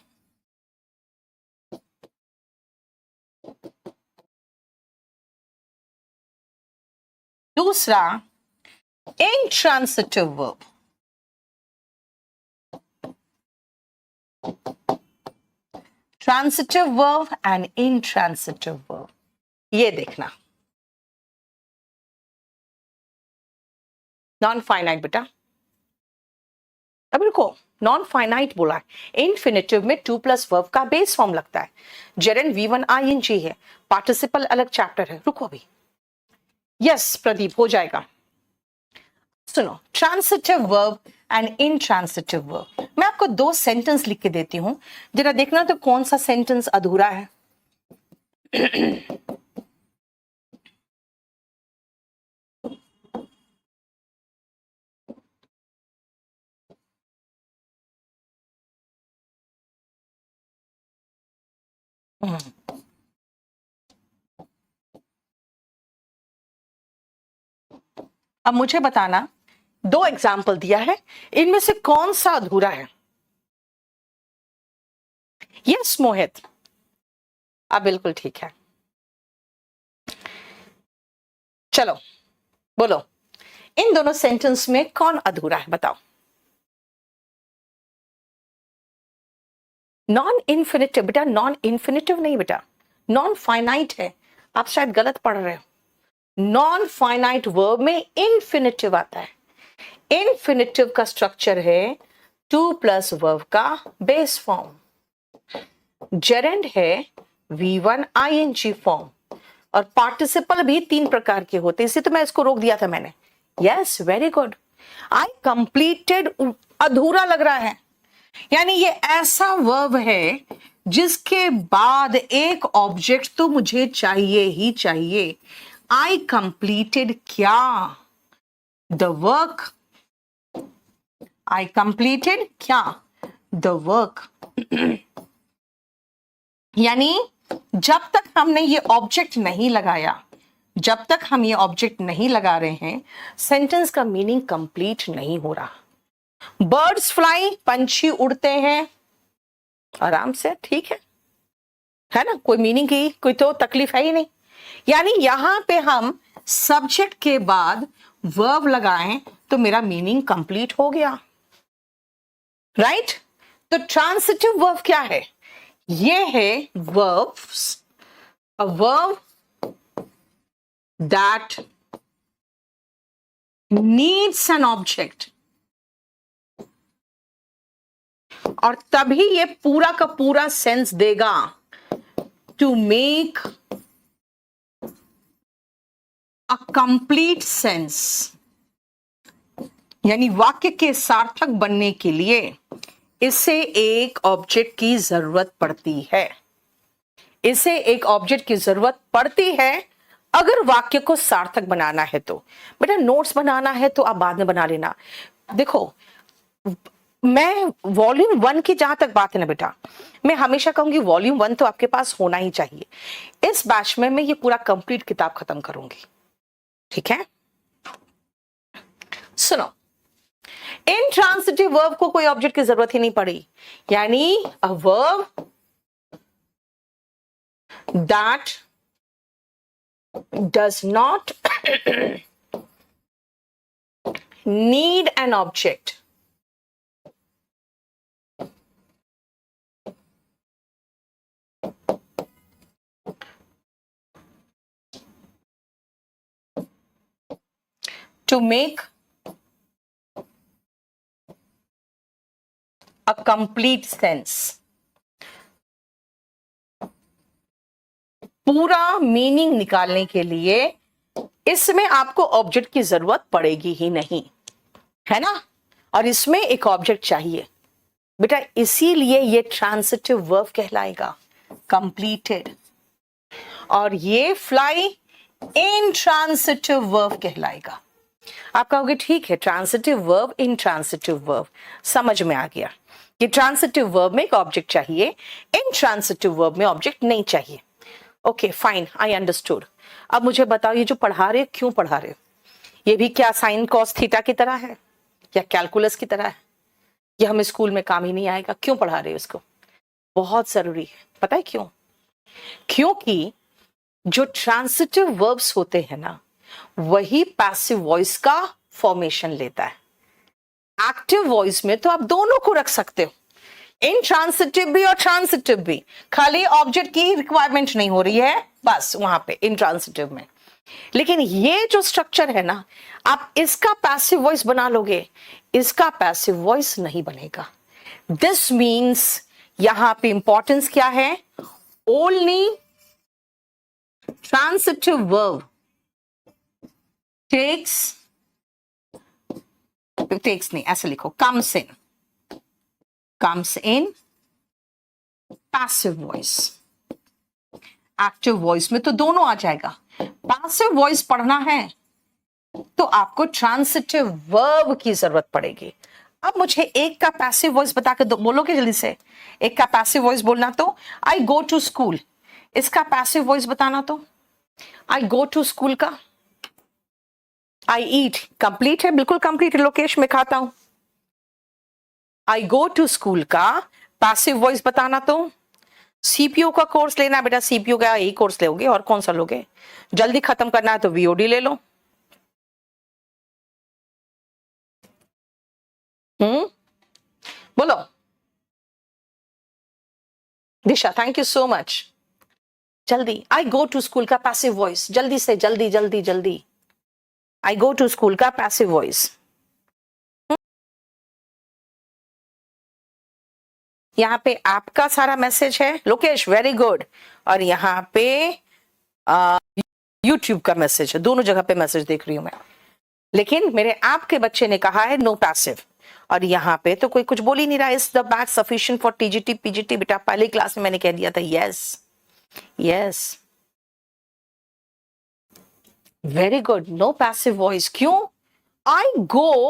दूसरा intransitive verb. Transitive verb and intransitive verb, ये देखना। नॉन फाइनाइट बेटा, अब रुको, नॉन फाइनाइट बोला है, इन्फिनेटिव में 2 प्लस वर्ब का बेस फॉर्म लगता है। जेरेंट V1 ING है, पार्टिसिपल अलग चैप्टर है। रुको अभी, यस प्रदीप हो जाएगा। सुनो, ट्रांसिटिव वर्ब एंड इनट्रांसिटिव वर्ब। मैं आपको 2 सेंटेंस लिख के देती हूं, जरा देखना तो कौन सा सेंटेंस अधूरा है। अब मुझे बताना, 2 एग्जाम्पल दिया है, इनमें से कौन सा अधूरा है? यस मोहित, अब बिल्कुल ठीक है। चलो बोलो, इन दोनों सेंटेंस में कौन अधूरा है बताओ? नॉन इन्फिनिटिव बेटा, नॉन इन्फिनिटिव नहीं बेटा, नॉन फाइनाइट है, आप शायद गलत पढ़ रहे हो। नॉन फाइनाइट वर्ब में इन्फिनिटिव आता है। इन्फिनिटिव का स्ट्रक्चर है 2 प्लस वर्ब का बेस फॉर्म। जेरेंड है V1 ING फॉर्म, और पार्टिसिपल भी 3 प्रकार के होते हैं, इसे तो मैं इसको रोक दिया था मैंने। Yes very good, I completed अधूरा लग रहा है, यानी ये ऐसा वर्ब है जिसके बाद एक ऑब्जेक्ट तो मुझे चाहिए ही चाहिए। आई कंप्लीटेड क्या? The work. आई कंप्लीटेड क्या? The work. यानी जब तक हमने ये ऑब्जेक्ट नहीं लगाया, जब तक हम ये ऑब्जेक्ट नहीं लगा रहे हैं, सेंटेंस का मीनिंग कंप्लीट नहीं हो रहा। बर्ड्स फ्लाई, पंछी उड़ते हैं आराम से, ठीक है ना, कोई मीनिंग की कोई तो तकलीफ है ही नहीं। यानी यहां पे हम सब्जेक्ट के बाद वर्ब लगाएं तो मेरा मीनिंग कंप्लीट हो गया, राइट? तो ट्रांसिटिव वर्ब क्या है? ये है verbs, a verb that needs an object, और तभी ये पूरा का पूरा सेंस देगा। To make a complete sense, यानी वाक्य के सार्थक बनने के लिए इसे एक ऑब्जेक्ट की जरूरत पड़ती है। इसे एक ऑब्जेक्ट की जरूरत पड़ती है अगर वाक्य को सार्थक बनाना है तो। बेटा नोट्स बनाना है तो आप बाद में बना लेना। देखो मैं वॉल्यूम 1 की जहां तक बात है ना बेटा, मैं हमेशा कहूंगी वॉल्यूम 1 तो आपके पास होना ही चाहिए। इस बैच में मैं ये पूरा कंप्लीट किताब खत्म करूंगी, ठीक है? सुनो, इंट्रांसिटिव वर्ब को कोई ऑब्जेक्ट की जरूरत ही नहीं पड़ी, यानी a verb that does not need an object to make a complete sense. पूरा मीनिंग निकालने के लिए इसमें आपको ऑब्जेक्ट की जरूरत पड़ेगी ही नहीं, है ना। और इसमें एक ऑब्जेक्ट चाहिए बेटा, इसीलिए ये ट्रांसिटिव वर्ब कहलाएगा, कंप्लीटेड। और ये फ्लाई इंट्रांसिटिव वर्ब कहलाएगा। आप कहोगे ठीक है, ट्रांसिटिव वर्ब इंट्रांसिटिव वर्ब, समझ में आ गया कि ट्रांसिटिव वर्ब में एक ऑब्जेक्ट चाहिए, इंट्रांसिटिव वर्ब में ऑब्जेक्ट नहीं चाहिए। Okay fine, I understood. अब मुझे बताओ, ये जो पढ़ा रहे हो क्यों पढ़ा रहे हो? ये भी क्या साइन कॉस थीटा की तरह है या कैलकुलस की तरह है? ये हमें स्कूल में काम ही नहीं आएगा। क्यों पढ़ा रहे हो इसको? बहुत जरूरी है। पता है क्यों? क्योंकि जो ट्रांसिटिव वर्ब्स होते हैं ना, वही पैसिव वॉइस का फॉर्मेशन लेता है। एक्टिव वॉइस में तो आप दोनों को रख सकते हो, इंट्रांसिटिव भी और ट्रांसिटिव भी, खाली ऑब्जेक्ट की रिक्वायरमेंट नहीं हो रही है बस वहां पे इंट्रांसिटिव में। लेकिन ये जो स्ट्रक्चर है ना, आप इसका पैसिव वॉइस बना लोगे, इसका पैसिव वॉइस नहीं बनेगा। दिस मीन्स यहां पे इंपॉर्टेंस क्या है? ओनली ट्रांसिटिव वर्ब टेक्स नहीं, ऐसे लिखो, comes in passive voice. Active voice में तो दोनों आ जाएगा। पैसिव वॉइस पढ़ना है तो आपको ट्रांसिटिव वर्ब की जरूरत पड़ेगी। अब मुझे एक का पैसिव वॉइस बता के बोलोगे जल्दी से? एक का पैसिव वॉइस बोलना तो आई गो टू स्कूल, इसका पैसिव वॉइस बताना तो आई गो टू स्कूल का। आई ईट कंप्लीट है, बिल्कुल कंप्लीट है, लोकेश में खाता हूं। आई गो टू स्कूल का पैसिव वॉइस बताना तो सीपीयू का कोर्स लेना बेटा, सीपीयू का यही कोर्स लोगे और कौन सा लोगे? जल्दी खत्म करना है तो वीओडी ले लो। बोलो दिशा, थैंक यू सो मच। जल्दी, आई गो टू स्कूल का पैसिव वॉइस, जल्दी से जल्दी जल्दी जल्दी। आई गो टू स्कूल का पैसिव वॉइस। यहाँ पे आपका सारा मैसेज है लोकेश, वेरी गुड। और यहाँ पे यूट्यूब का मैसेज है, दोनों जगह पे मैसेज देख रही हूं मैं। लेकिन मेरे आपके बच्चे ने कहा है नो पैसिव, और यहाँ पे तो कोई कुछ बोल ही नहीं रहा। Is the bag sufficient for TGT PGT? बेटा पहली क्लास में मैंने कह दिया था yes yes, very good. No passive voice क्यों? आई गो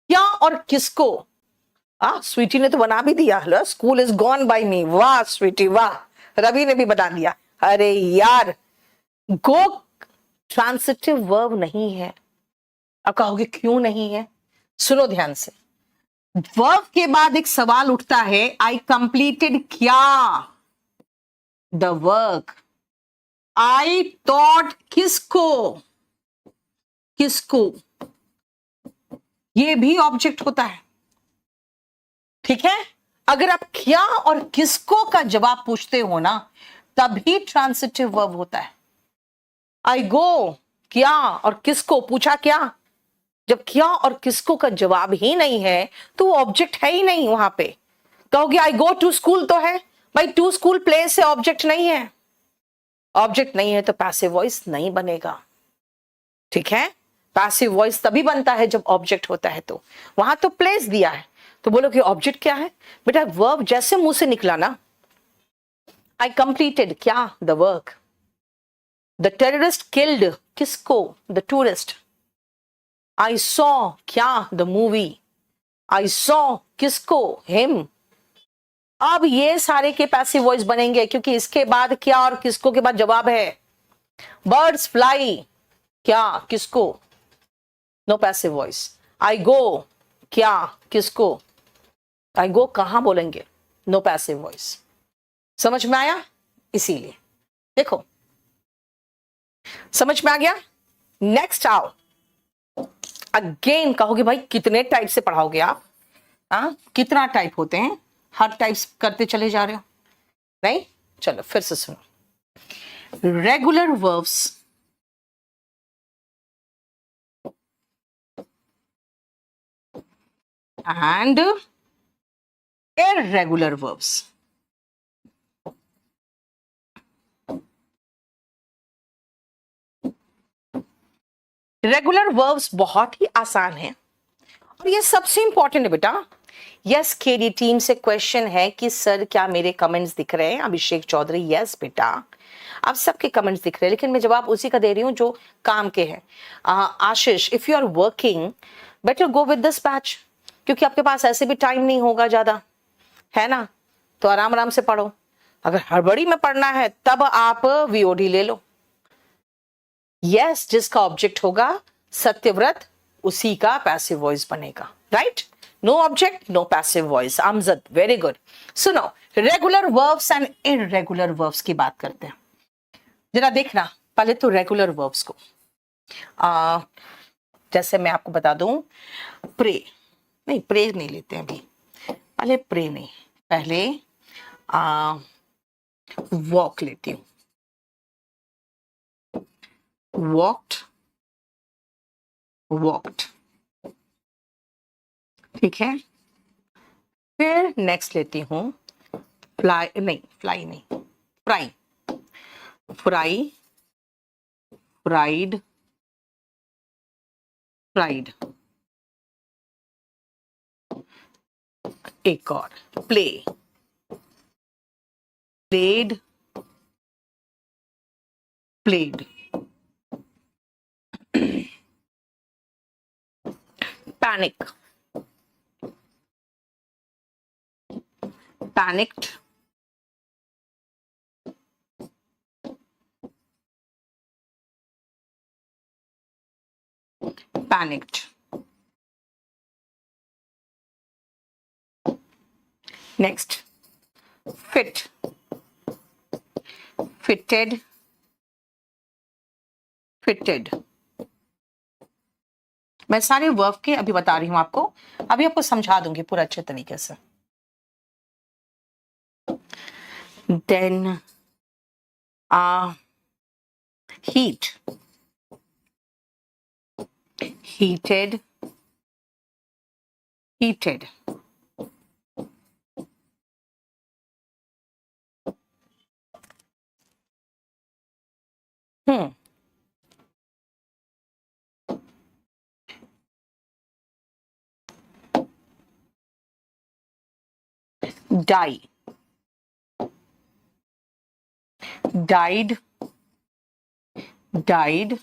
क्या और किसको? स्वीटी ने तो बना भी दिया, hello school is gone by me. वाह स्वीटी वाह, रवि ने भी बना दिया। अरे यार, गो ट्रांसिटिव वर्ब नहीं है। अब कहोगे क्यों नहीं है? सुनो ध्यान से, वर्ब के बाद एक सवाल उठता है, आई कंप्लीटेड क्या द वर्क। आई टॉट किसको, किसको, ये भी ऑब्जेक्ट होता है, ठीक है। अगर आप क्या और किसको का जवाब पूछते हो ना, तभी ट्रांसिटिव वर्ब होता है। आई गो क्या और किसको पूछा क्या, जब क्या और किसको का जवाब ही नहीं है तो ऑब्जेक्ट है ही नहीं वहां पे। कहोगे आई गो टू स्कूल तो है भाई, टू स्कूल प्लेस से ऑब्जेक्ट नहीं है, ऑब्जेक्ट नहीं है तो पैसिव वॉइस नहीं बनेगा, ठीक है। पैसिव वॉइस तभी बनता है जब ऑब्जेक्ट होता है, तो वहां तो प्लेस दिया है। तो बोलो कि ऑब्जेक्ट क्या है बेटा? वर्ब जैसे मुंह से निकला ना, आई कंप्लीटेड क्या the work, the terrorist killed किसको, द टूरिस्ट। आई सॉ क्या द मूवी, आई सॉ किसको, हिम। अब ये सारे के पैसिव वॉइस बनेंगे क्योंकि इसके बाद क्या और किसको के बाद जवाब है। बर्ड्स फ्लाई क्या किसको, नो पैसिव वॉइस। आई गो क्या किसको, आई गो कहां बोलेंगे, नो पैसिव वॉइस। समझ में आया? इसीलिए देखो, समझ में आ गया? नेक्स्ट आओ, अगेन कहोगे भाई कितने टाइप से पढ़ाओगे आप? कितना टाइप होते हैं, हर टाइप्स करते चले जा रहे हो? नहीं, चलो फिर से सुनो। Regular verbs and irregular verbs. Regular verbs बहुत ही आसान है और ये सबसे इंपॉर्टेंट है बेटा। यस केडी टीम से क्वेश्चन है कि सर क्या मेरे कमेंट्स दिख रहे हैं? अभिषेक चौधरी, यस बेटा आप सबके कमेंट्स दिख रहे हैं, लेकिन मैं जवाब उसी का दे रही हूँ जो काम के हैं। Ashish, if you are working better go with this batch, क्योंकि आपके पास ऐसे भी टाइम नहीं होगा ज्यादा, है ना? तो आराम आराम से पढ़ो। अगर हड़बड़ी में पढ़ना है तब आप वीओडी ले लो। यस, जिसका ऑब्जेक्ट होगा सत्यव्रत उसी का पैसिव वॉइस बनेगा, right? No object no passive voice. Amjad, very good. सुनो, regular verbs and irregular verbs की बात करते हैं। जरा देखना पहले तो रेगुलर वर्ब्स को। जैसे मैं आपको बता दूं, प्रे नहीं लेते हैं अभी, पहले प्रे नहीं, पहले वॉक लेती हूं। वॉक्ड, ठीक है। फिर नेक्स्ट लेती हूं फ्राई, फ्राइड, एक और प्लेड, पैनिक्ड, नेक्स्ट फिटेड, मैं सारे वर्ब के अभी बता रही हूं आपको, अभी आपको समझा दूंगी पूरा अच्छे तरीके से। Then heat, heated, die, died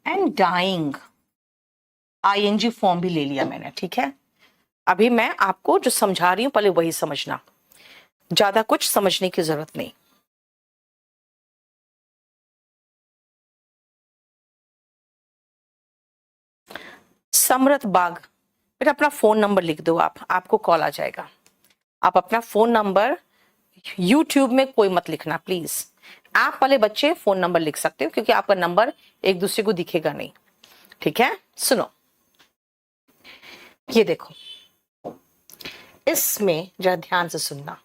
and dying, ing फॉर्म भी ले लिया मैंने, ठीक है। अभी मैं आपको जो समझा रही हूं पहले वही समझना, ज्यादा कुछ समझने की जरूरत नहीं। समरथ बाग, बेटा अपना फोन नंबर लिख दो, आपको कॉल आ जाएगा। आप अपना फोन नंबर यूट्यूब में कोई मत लिखना प्लीज, आप वाले बच्चे फोन नंबर लिख सकते हो क्योंकि आपका नंबर एक दूसरे को दिखेगा नहीं, ठीक है। सुनो, ये देखो, इसमें जरा ध्यान से सुनना,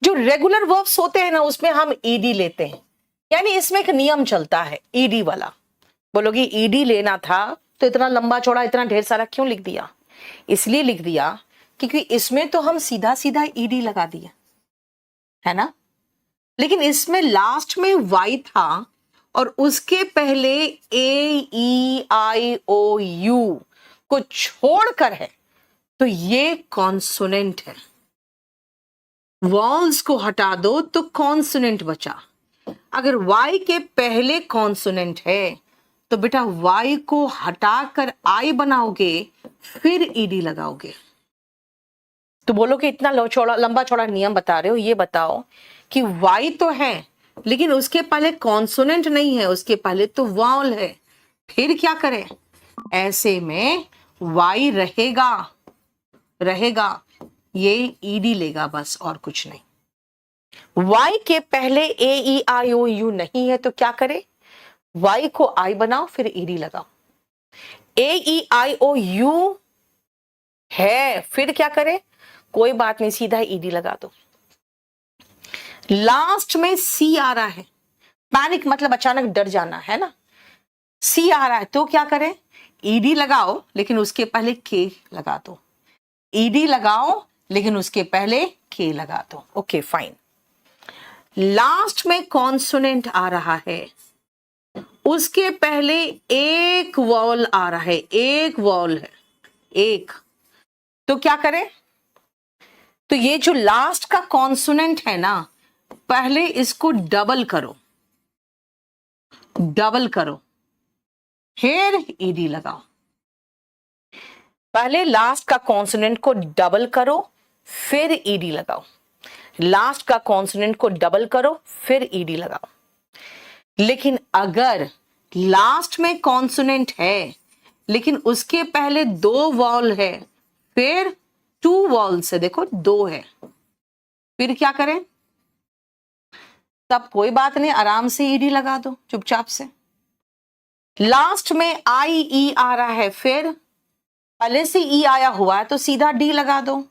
जो रेगुलर वर्ब्स होते हैं ना उसमें हम ईडी लेते हैं, यानी इसमें एक नियम चलता है ईडी वाला। बोलोगे ईडी लेना था तो इतना लंबा चौड़ा इतना ढेर सारा क्यों लिख दिया? इसलिए लिख दिया क्योंकि इसमें तो हम सीधा सीधा ईडी लगा दिया, है ना, लेकिन इसमें लास्ट में वाई था और उसके पहले AEIOU को छोड़कर है, तो ये कॉन्सोनेंट है। वॉल्स को हटा दो तो कॉन्सोनेंट बचा। अगर वाई के पहले कॉन्सोनेंट है तो बेटा वाई को हटाकर आई बनाओगे, फिर ईडी लगाओगे। तो बोलोगे इतना लंबा चौड़ा नियम बता रहे हो, ये बताओ कि वाई तो है लेकिन उसके पहले कॉन्सोनेंट नहीं है, उसके पहले तो वावल है, फिर क्या करें? ऐसे में वाई रहेगा, ये ईडी लेगा बस, और कुछ नहीं। y के पहले ए ई आई ओ यू नहीं है तो क्या करे, y को i बनाओ फिर ed लगाओ। ए ई आई ओ यू है फिर क्या करे, कोई बात नहीं, सीधा ed लगा दो। लास्ट में c आ रहा है, पैनिक मतलब अचानक डर जाना है ना, c आ रहा है तो क्या करें, ed लगाओ लेकिन उसके पहले k लगा दो, ed लगाओ लेकिन उसके पहले k लगा दो। Okay fine. लास्ट में कॉन्सोनेंट आ रहा है, उसके पहले एक वॉल आ रहा है, एक वॉल है एक, तो क्या करें, तो ये जो लास्ट का कॉन्सोनेंट है ना, पहले इसको डबल करो, डबल करो फिर ed लगाओ। पहले लास्ट का कॉन्सोनेंट को डबल करो फिर ed लगाओ, लास्ट का कॉन्सोनेंट को डबल करो फिर ed लगाओ। लेकिन अगर लास्ट में कॉन्सोनेंट है लेकिन उसके पहले दो वॉल है, फिर टू वॉल्स है, देखो दो है, फिर क्या करें, तब कोई बात नहीं, आराम से ed लगा दो चुपचाप से। लास्ट में आई ई आ रहा है, फिर पहले से ई आया हुआ है तो सीधा डी लगा दो,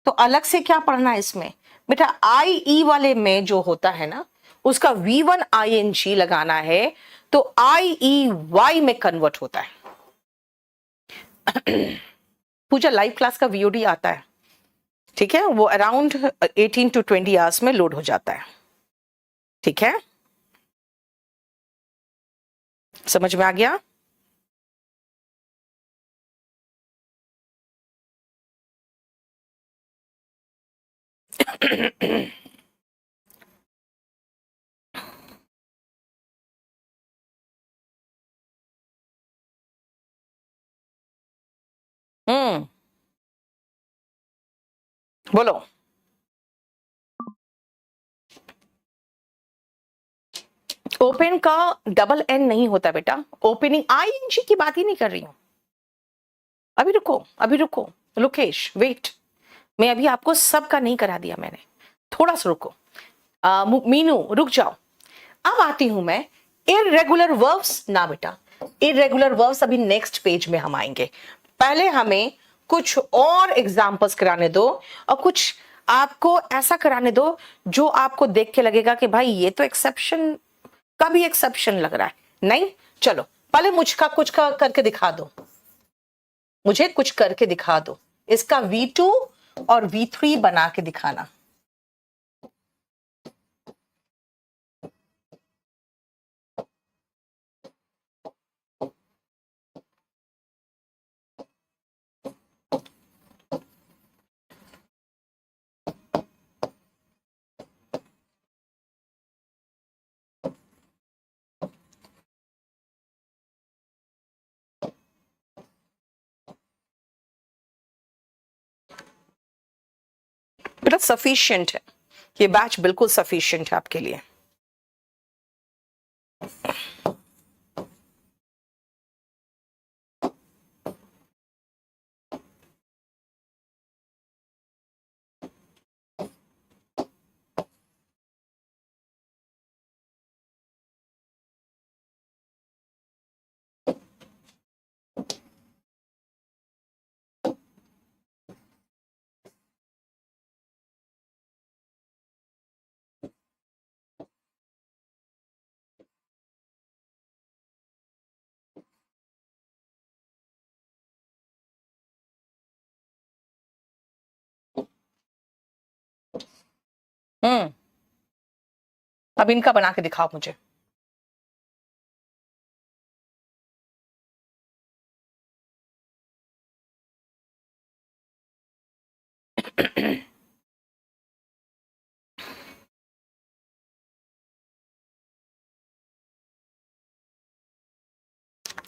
तो अलग से क्या पढ़ना है इसमें बेटा, आई ई वाले में जो होता है ना उसका V1 ING लगाना है, तो IEY में कन्वर्ट होता है। पूजा लाइव क्लास का VOD आता है, ठीक है, वो अराउंड 18 to 20 आवर्स में लोड हो जाता है, ठीक है, समझ में आ गया। बोलो। ओपन का डबल एन नहीं होता बेटा, ओपनिंग ING की बात ही नहीं कर रही हूं, अभी रुको अभी रुको, लोकेश वेट, मैं अभी आपको सबका नहीं करा दिया मैंने, थोड़ा सा रुको। मीनू रुक जाओ, अब आती हूं मैं इररेगुलर वर्ब्स ना बेटा, इररेगुलर वर्ब्स अभी नेक्स्ट पेज में हम आएंगे, पहले हमें कुछ और एग्जांपल्स कराने दो और कुछ आपको ऐसा कराने दो जो आपको देख के लगेगा कि भाई ये तो एक्सेप्शन का भी एक्सेप्शन लग रहा है। नहीं, चलो पहले मुझका कुछ का करके दिखा दो, मुझे कुछ करके दिखा दो, इसका V2 और V3 बना के दिखाना। बेटा सफिशिएंट है, ये बैच बिल्कुल सफिशिएंट है आपके लिए। अब इनका बना के दिखाओ मुझे।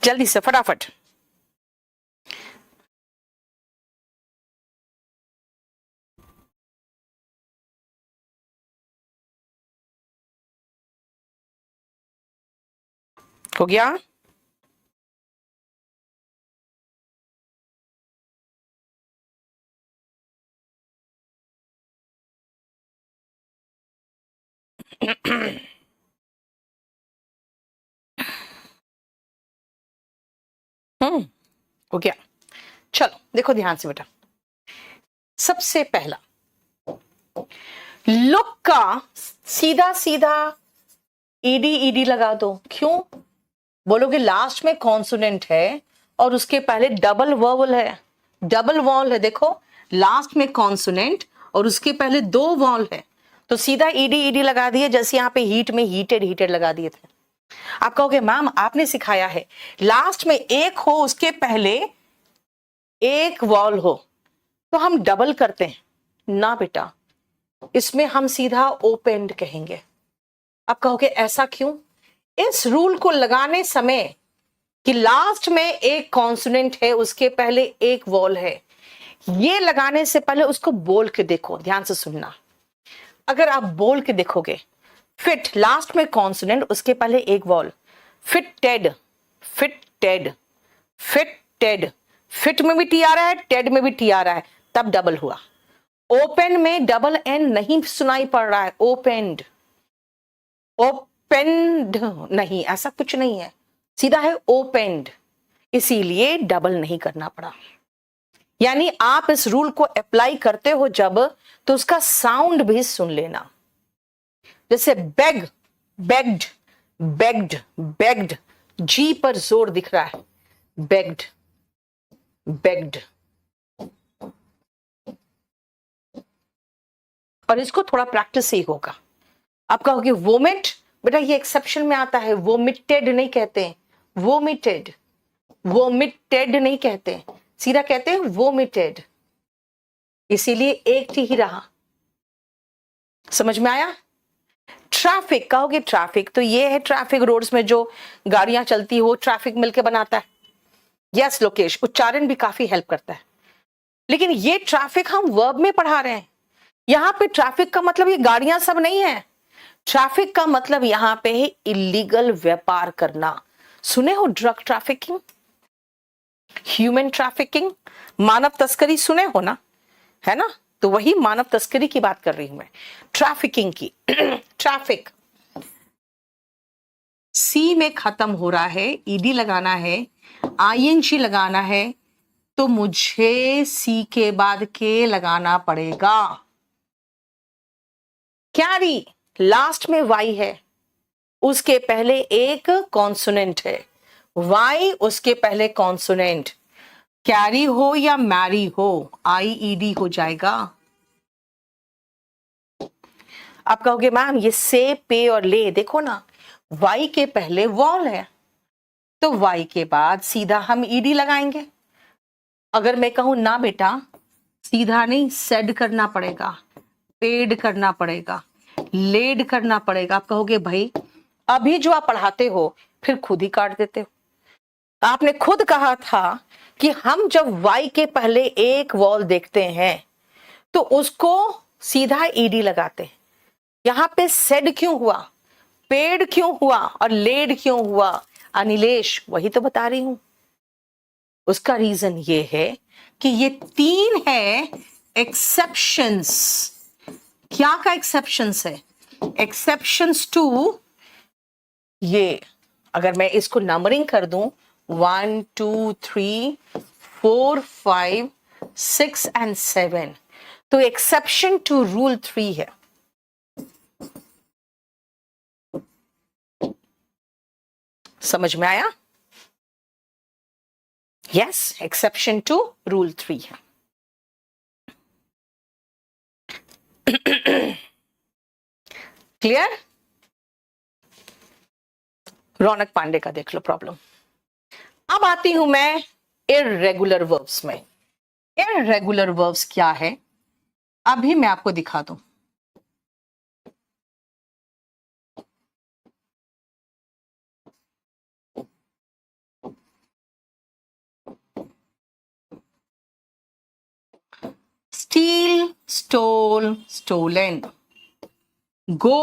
जल्दी से फटाफट। हो गया। हो गया। चलो देखो ध्यान से बेटा, सबसे पहला लुक का सीधा सीधा ईडी ईडी लगा दो। क्यों बोलोगे? लास्ट में कॉन्सोनेंट है और उसके पहले डबल वॉवल है, डबल वॉल है। देखो लास्ट में कॉन्सोनेंट और उसके पहले दो वॉल है, तो सीधा ईडी ईडी लगा दिए, जैसे यहाँ पे हीट में हीटेड हीटेड लगा दिए थे। आप कहोगे मैम आपने सिखाया है लास्ट में एक हो उसके पहले एक वॉल हो तो हम डबल करते हैं ना बेटा, इसमें हम सीधा ओपेंड कहेंगे। आप कहोगे ऐसा क्यों? इस रूल को लगाने समय कि लास्ट में एक कॉन्सोनेंट है उसके पहले एक वॉल है, ये लगाने से पहले उसको बोल के देखो, ध्यान से सुनना। अगर आप बोल के देखोगे फिट, लास्ट में कॉन्सोनेंट उसके पहले एक wall, fitted fitted fitted, fit में भी टी आ रहा है, टेड में भी टी आ रहा है, तब डबल हुआ। ओपन में डबल एन नहीं सुनाई पड़ रहा है, ओपेंड ओपेंड नहीं, ऐसा कुछ नहीं है, सीधा है ओपेंड, इसीलिए डबल नहीं करना पड़ा। यानी आप इस रूल को अप्लाई करते हो जब, तो उसका साउंड भी सुन लेना। जैसे बेग, बेग्ड, बेग्ड, बेग्ड, जी पर जोर दिख रहा है, बेग्ड, बेग्ड। और इसको थोड़ा प्रैक्टिस से ही होगा। आप कहोगे वोमिट, बेटा ये एक्सेप्शन में आता है, वोमिटेड नहीं कहते, वोमिटेड, वोमिटेड नहीं कहते, सीधा कहते हैं वोमिटेड, इसीलिए एक ही रहा। समझ में आया? ट्रैफिक कहोगे, ट्रैफिक तो ये है, ट्रैफिक रोड्स में जो गाड़ियां चलती है वो ट्रैफिक मिलके बनाता है। यस लोकेश, उच्चारण भी काफी हेल्प करता है, लेकिन ये ट्रैफिक हम वर्ब में पढ़ा रहे हैं। यहां पे ट्रैफिक का मतलब ये गाड़ियां सब नहीं है, ट्रैफिक का मतलब यहां पे है इलीगल व्यापार करना। सुने हो ड्रग ट्रैफिकिंग, ह्यूमन ट्रैफिकिंग, मानव तस्करी सुने हो ना, है ना? तो वही मानव तस्करी की बात कर रही हूं मैं, ट्रैफिकिंग की। ट्रैफिक सी में खत्म हो रहा है, ईडी लगाना है, आईएनजी लगाना है, तो मुझे सी के बाद के लगाना पड़ेगा। कैरी लास्ट में वाई है, उसके पहले एक कॉन्सोनेंट है, वाई उसके पहले कॉन्सोनेंट, कैरी हो या मैरी हो आईईडी हो जाएगा। आप कहोगे मैम ये से, पे और ले, देखो ना वाई के पहले वॉल है, तो वाई के बाद सीधा हम ईडी लगाएंगे। अगर मैं कहूं ना बेटा सीधा नहीं, सेड करना पड़ेगा, पेड करना पड़ेगा, लेड करना पड़ेगा। आप कहोगे भाई अभी जो आप पढ़ाते हो फिर खुद ही काट देते हो। आपने खुद कहा था कि हम जब वाई के पहले एक वॉल देखते हैं तो उसको सीधा ईडी लगाते हैं। यहां पे सेड क्यों हुआ, पेड क्यों हुआ और लेड क्यों हुआ? अनिलेश वही तो बता रही हूं। उसका रीजन ये है कि ये तीन है एक्सेप्शंस। क्या का एक्सेप्शंस है? एक्सेप्शंस टू ये, अगर मैं इसको नंबरिंग कर दूं 1 2 3 4 5 6 एंड 7, तो एक्सेप्शन टू रूल 3 है। समझ में आया? यस, एक्सेप्शन टू रूल 3 है। क्लियर? रौनक पांडे का देख लो प्रॉब्लम। अब आती हूं मैं इररेगुलर वर्ब्स में। इररेगुलर वर्ब्स क्या है अभी मैं आपको दिखा दूं। Steal, stole, stolen. Go,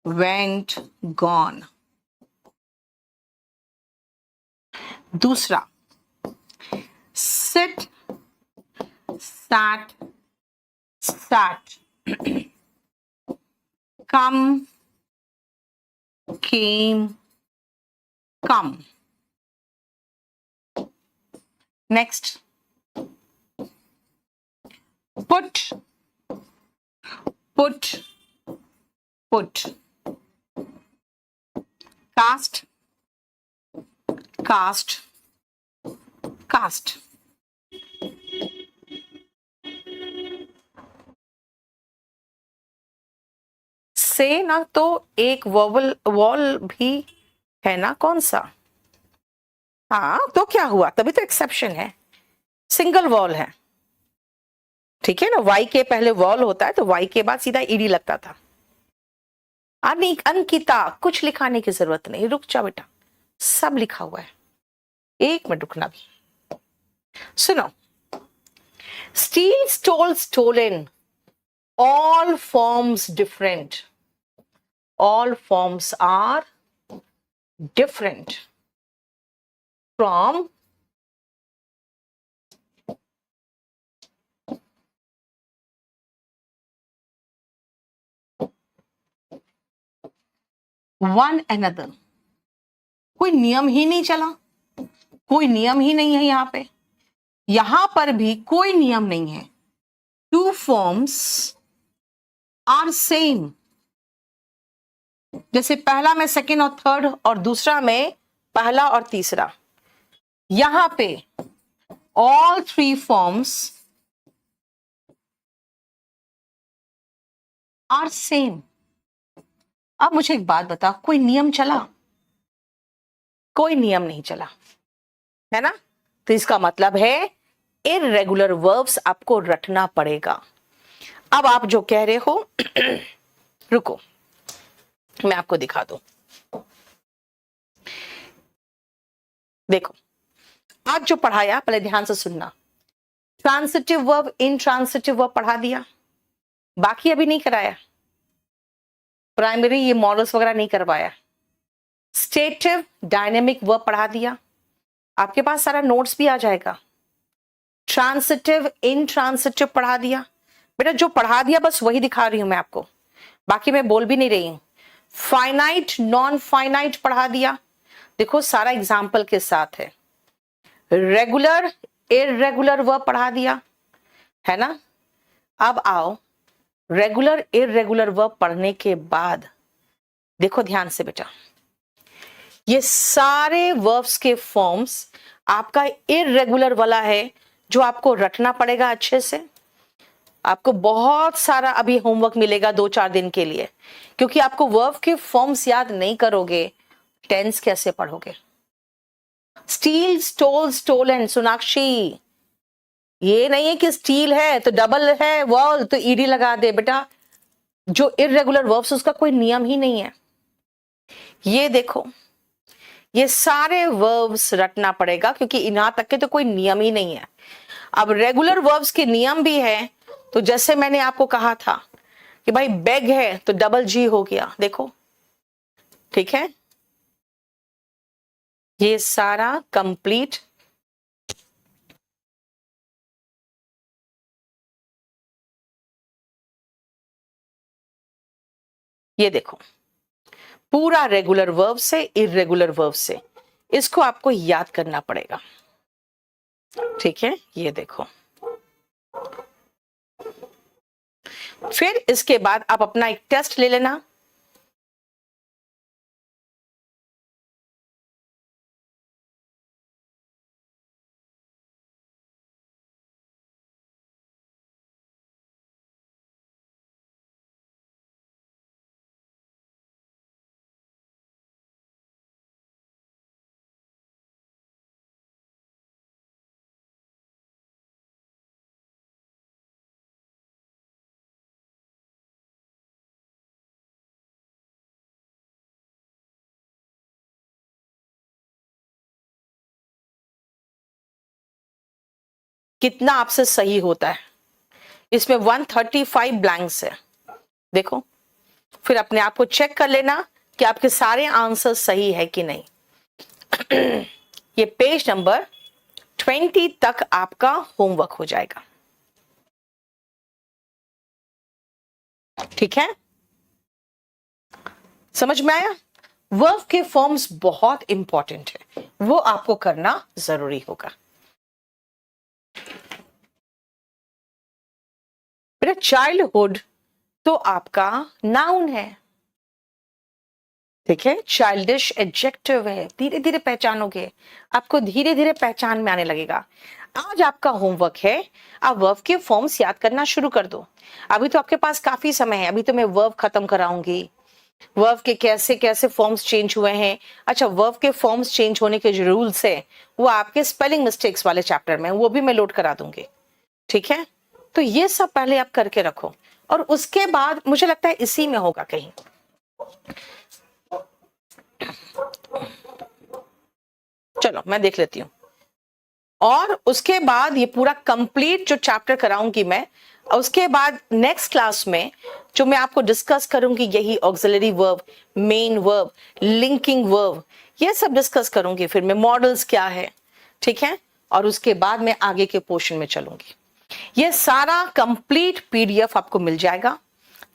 went, gone. दूसरा sit, sat, sat. Come, came, come. Next, put, put, put. Cast, cast, cast. से ना तो एक वॉल भी है ना, कौन सा? हाँ, तो क्या हुआ, तभी तो एक्सेप्शन है, सिंगल वॉल है, ठीक है ना। वाई के पहले वॉल होता है तो वाई के बाद सीधा ईडी लगता था। अंकिता, कुछ लिखाने की जरूरत नहीं, रुक जा बेटा, सब लिखा हुआ है, एक मिनट रुकना भी। सुनो, steal, stole, stolen, all forms different, all forms are different from one another। कोई नियम ही नहीं चला, कोई नियम ही नहीं है यहां पर भी कोई नियम नहीं है। टू फॉर्म्स आर सेम, जैसे पहला में सेकेंड और थर्ड और दूसरा में पहला और तीसरा, यहां पे all three forms are same. अब मुझे एक बात बता, कोई नियम चला? कोई नियम नहीं चला, है ना। तो इसका मतलब है इररेगुलर वर्ब्स आपको रटना पड़ेगा। अब आप जो कह रहे हो रुको, मैं आपको दिखा दूं। देखो, आज जो पढ़ाया पहले ध्यान से सुनना। ट्रांसिटिव वर्ब, इनट्रांसिटिव वर्ब पढ़ा दिया, बाकी अभी नहीं कराया, प्राइमरी ये मॉडल्स वगैरह नहीं करवाया। स्टेटिव, डायनेमिक वर्ब पढ़ा दिया, आपके पास सारा नोट्स भी आ जाएगा। ट्रांसिटिव, इनट्रांसिटिव पढ़ा दिया, बेटा जो पढ़ा दिया बस वही दिखा रही हूं मैं आपको, बाकी मैं बोल भी नहीं रही हूं। फाइनाइट, नॉन फाइनाइट पढ़ा दिया, देखो सारा एग्जाम्पल के साथ है। रेगुलर, इररेगुलर वर्ब पढ़ा दिया, है ना। अब आओ, रेगुलर इररेगुलर वर्ब पढ़ने के बाद देखो ध्यान से बेटा, ये सारे वर्ब्स के फॉर्म्स आपका इररेगुलर वाला है जो आपको रटना पड़ेगा अच्छे से। आपको बहुत सारा अभी होमवर्क मिलेगा 2-4 दिन के लिए, क्योंकि आपको वर्ब के फॉर्म्स याद नहीं करोगे, टेंस कैसे पढ़ोगे। स्टील, स्टोल, स्टोलन, सोनाक्षी, ये नहीं है कि स्टील है तो डबल है वॉल तो ईडी लगा दे, बेटा जो इररेगुलर वर्ब्स उसका कोई नियम ही नहीं है। ये देखो, ये सारे वर्ब्स रटना पड़ेगा क्योंकि यहां तक के तो कोई नियम ही नहीं है। अब रेगुलर वर्ब्स के नियम भी है, तो जैसे मैंने आपको कहा था कि भाई बेग है तो डबल जी हो गया, देखो ठीक है। ये सारा कंप्लीट ये देखो, पूरा रेगुलर वर्ब से इररेगुलर वर्ब से, इसको आपको याद करना पड़ेगा, ठीक है। ये देखो, फिर इसके बाद आप अपना एक टेस्ट ले लेना। कितना आपसे सही होता है, इसमें 135 ब्लैंक्स है, देखो। फिर अपने आप को चेक कर लेना कि आपके सारे आंसर सही है कि नहीं। ये पेज नंबर 20 तक आपका होमवर्क हो जाएगा, ठीक है। समझ में आया? वर्ब के फॉर्म्स बहुत इंपॉर्टेंट है, वो आपको करना जरूरी होगा। बेटा चाइल्डहुड तो आपका नाउन है, ठीक है, चाइल्डिश एडजेक्टिव है, धीरे धीरे पहचानोगे, आपको धीरे धीरे पहचान में आने लगेगा। आज आपका होमवर्क है, आप वर्ब के फॉर्म्स याद करना शुरू कर दो। अभी तो आपके पास काफी समय है, अभी तो मैं वर्ब खत्म कराऊंगी, वर्ब के कैसे कैसे फॉर्म्स चेंज हुए हैं। अच्छा, वर्ब के फॉर्म्स चेंज होने के जो रूल्स है वो आपके स्पेलिंग मिस्टेक्स वाले चैप्टर में, वो भी मैं लोड करा दूंगी, ठीक है। तो ये सब पहले आप करके रखो, और उसके बाद मुझे लगता है इसी में होगा कहीं। चलो मैं देख लेती हूँ, और उसके बाद ये पूरा कंप्लीट जो चैप्टर कराऊंगी मैं, उसके बाद नेक्स्ट क्लास में जो मैं आपको डिस्कस करूंगी यही auxiliary verb, main verb, linking verb, ये सब डिस्कस करूंगी। फिर मैं मॉडल्स क्या है, ठीक है, और उसके बाद मैं आगे के पोर्शन में चलूंगी। ये सारा कंप्लीट पीडीएफ आपको मिल जाएगा,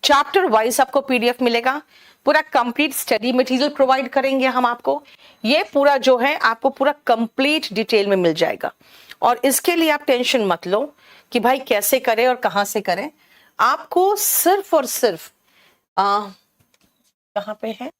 चैप्टर वाइज आपको पीडीएफ मिलेगा, पूरा कंप्लीट स्टडी मटेरियल प्रोवाइड करेंगे हम आपको। ये पूरा जो है आपको पूरा कंप्लीट डिटेल में मिल जाएगा, और इसके लिए आप टेंशन मत लो कि भाई कैसे करें और कहां से करें। आपको सिर्फ और सिर्फ कहां पे है,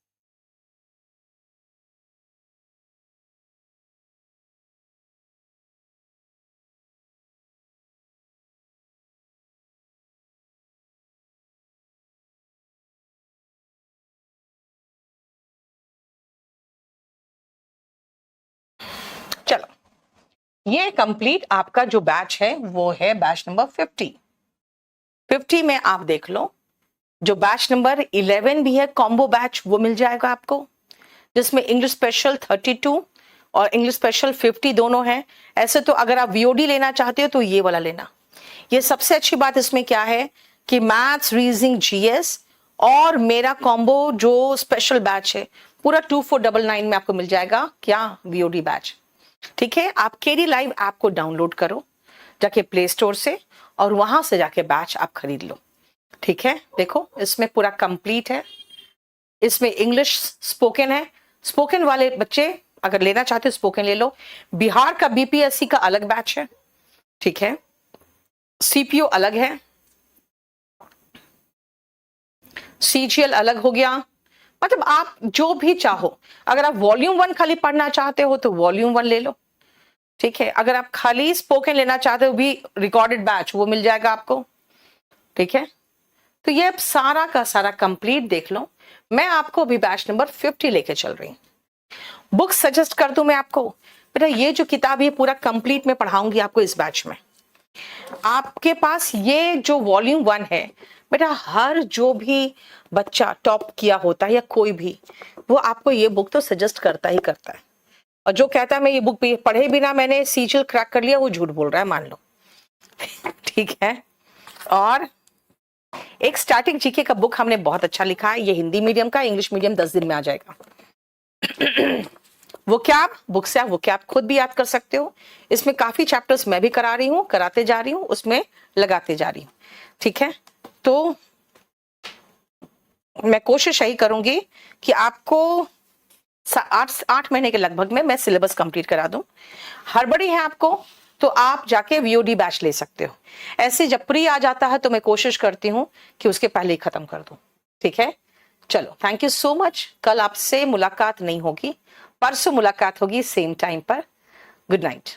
चलो ये कंप्लीट आपका जो बैच है वो है बैच नंबर 50 में। आप देख लो जो बैच नंबर 11 भी है कॉम्बो बैच, वो मिल जाएगा आपको, जिसमें इंग्लिश स्पेशल 32 और इंग्लिश स्पेशल 50 दोनों हैं। ऐसे तो अगर आप वीओडी लेना चाहते हो तो ये वाला लेना। ये सबसे अच्छी बात इसमें क्या है कि मैथ्स, रीजनिंग, जीएस और मेरा कॉम्बो जो स्पेशल बैच है पूरा 2499 में आपको मिल जाएगा, क्या, वीओडी बैच, ठीक है। आप केडी लाइव ऐप को डाउनलोड करो जाके प्ले स्टोर से, और वहां से जाके बैच आप खरीद लो, ठीक है। देखो इसमें पूरा कंप्लीट है, इसमें इंग्लिश स्पोकन है, स्पोकन वाले बच्चे अगर लेना चाहते हो स्पोकन ले लो। बिहार का बीपीएससी का अलग बैच है, ठीक है, सीपीओ अलग है, सीजीएल अलग हो गया, मतलब आप जो भी चाहो। अगर आप वॉल्यूम 1 खाली पढ़ना चाहते हो तो वॉल्यूम 1 ले लो, ठीक है। अगर आप खाली स्पोकन लेना चाहते हो भी रिकॉर्डेड बैच, वो मिल जाएगा आपको, ठीक है। तो ये सारा का सारा कंप्लीट देख लो। मैं आपको अभी बैच नंबर 50 लेके चल रही हूँ। बुक सजेस्ट कर दूं मैं आपको, बेटा ये जो किताब है पूरा कंप्लीट में पढ़ाऊंगी आपको इस बैच में। आपके पास ये जो वॉल्यूम 1 है बेटा, हर जो भी बच्चा टॉप किया होता है या कोई भी, वो आपको ये बुक तो सजेस्ट करता ही करता है। और जो कहता है मैं ये बुक पढ़े बिना मैंने सीजीएल क्रैक कर लिया, वो झूठ बोल रहा है, मान लो, ठीक है। और एक स्टार्टिंग जीके का बुक हमने बहुत अच्छा लिखा है, ये हिंदी मीडियम का, इंग्लिश मीडियम 10 दिन में आ जाएगा। वो क्या आप बुक से आप वो क्या आप खुद भी याद कर सकते हो। इसमें काफी चैप्टर्स मैं भी करा रही हूँ, कराते जा रही हूँ, उसमें लगाते जा रही हूँ, ठीक है। तो मैं कोशिश यही करूंगी कि आपको 8 महीने के लगभग में मैं सिलेबस कंप्लीट करा दूं। हड़बड़ी है आपको तो आप जाके वीओडी बैच ले सकते हो। ऐसे जब प्री आ जाता है तो मैं कोशिश करती हूं कि उसके पहले ही खत्म कर दूं, ठीक है। चलो थैंक यू सो मच। कल आपसे मुलाकात नहीं होगी, परसों मुलाकात होगी सेम टाइम पर। Good night.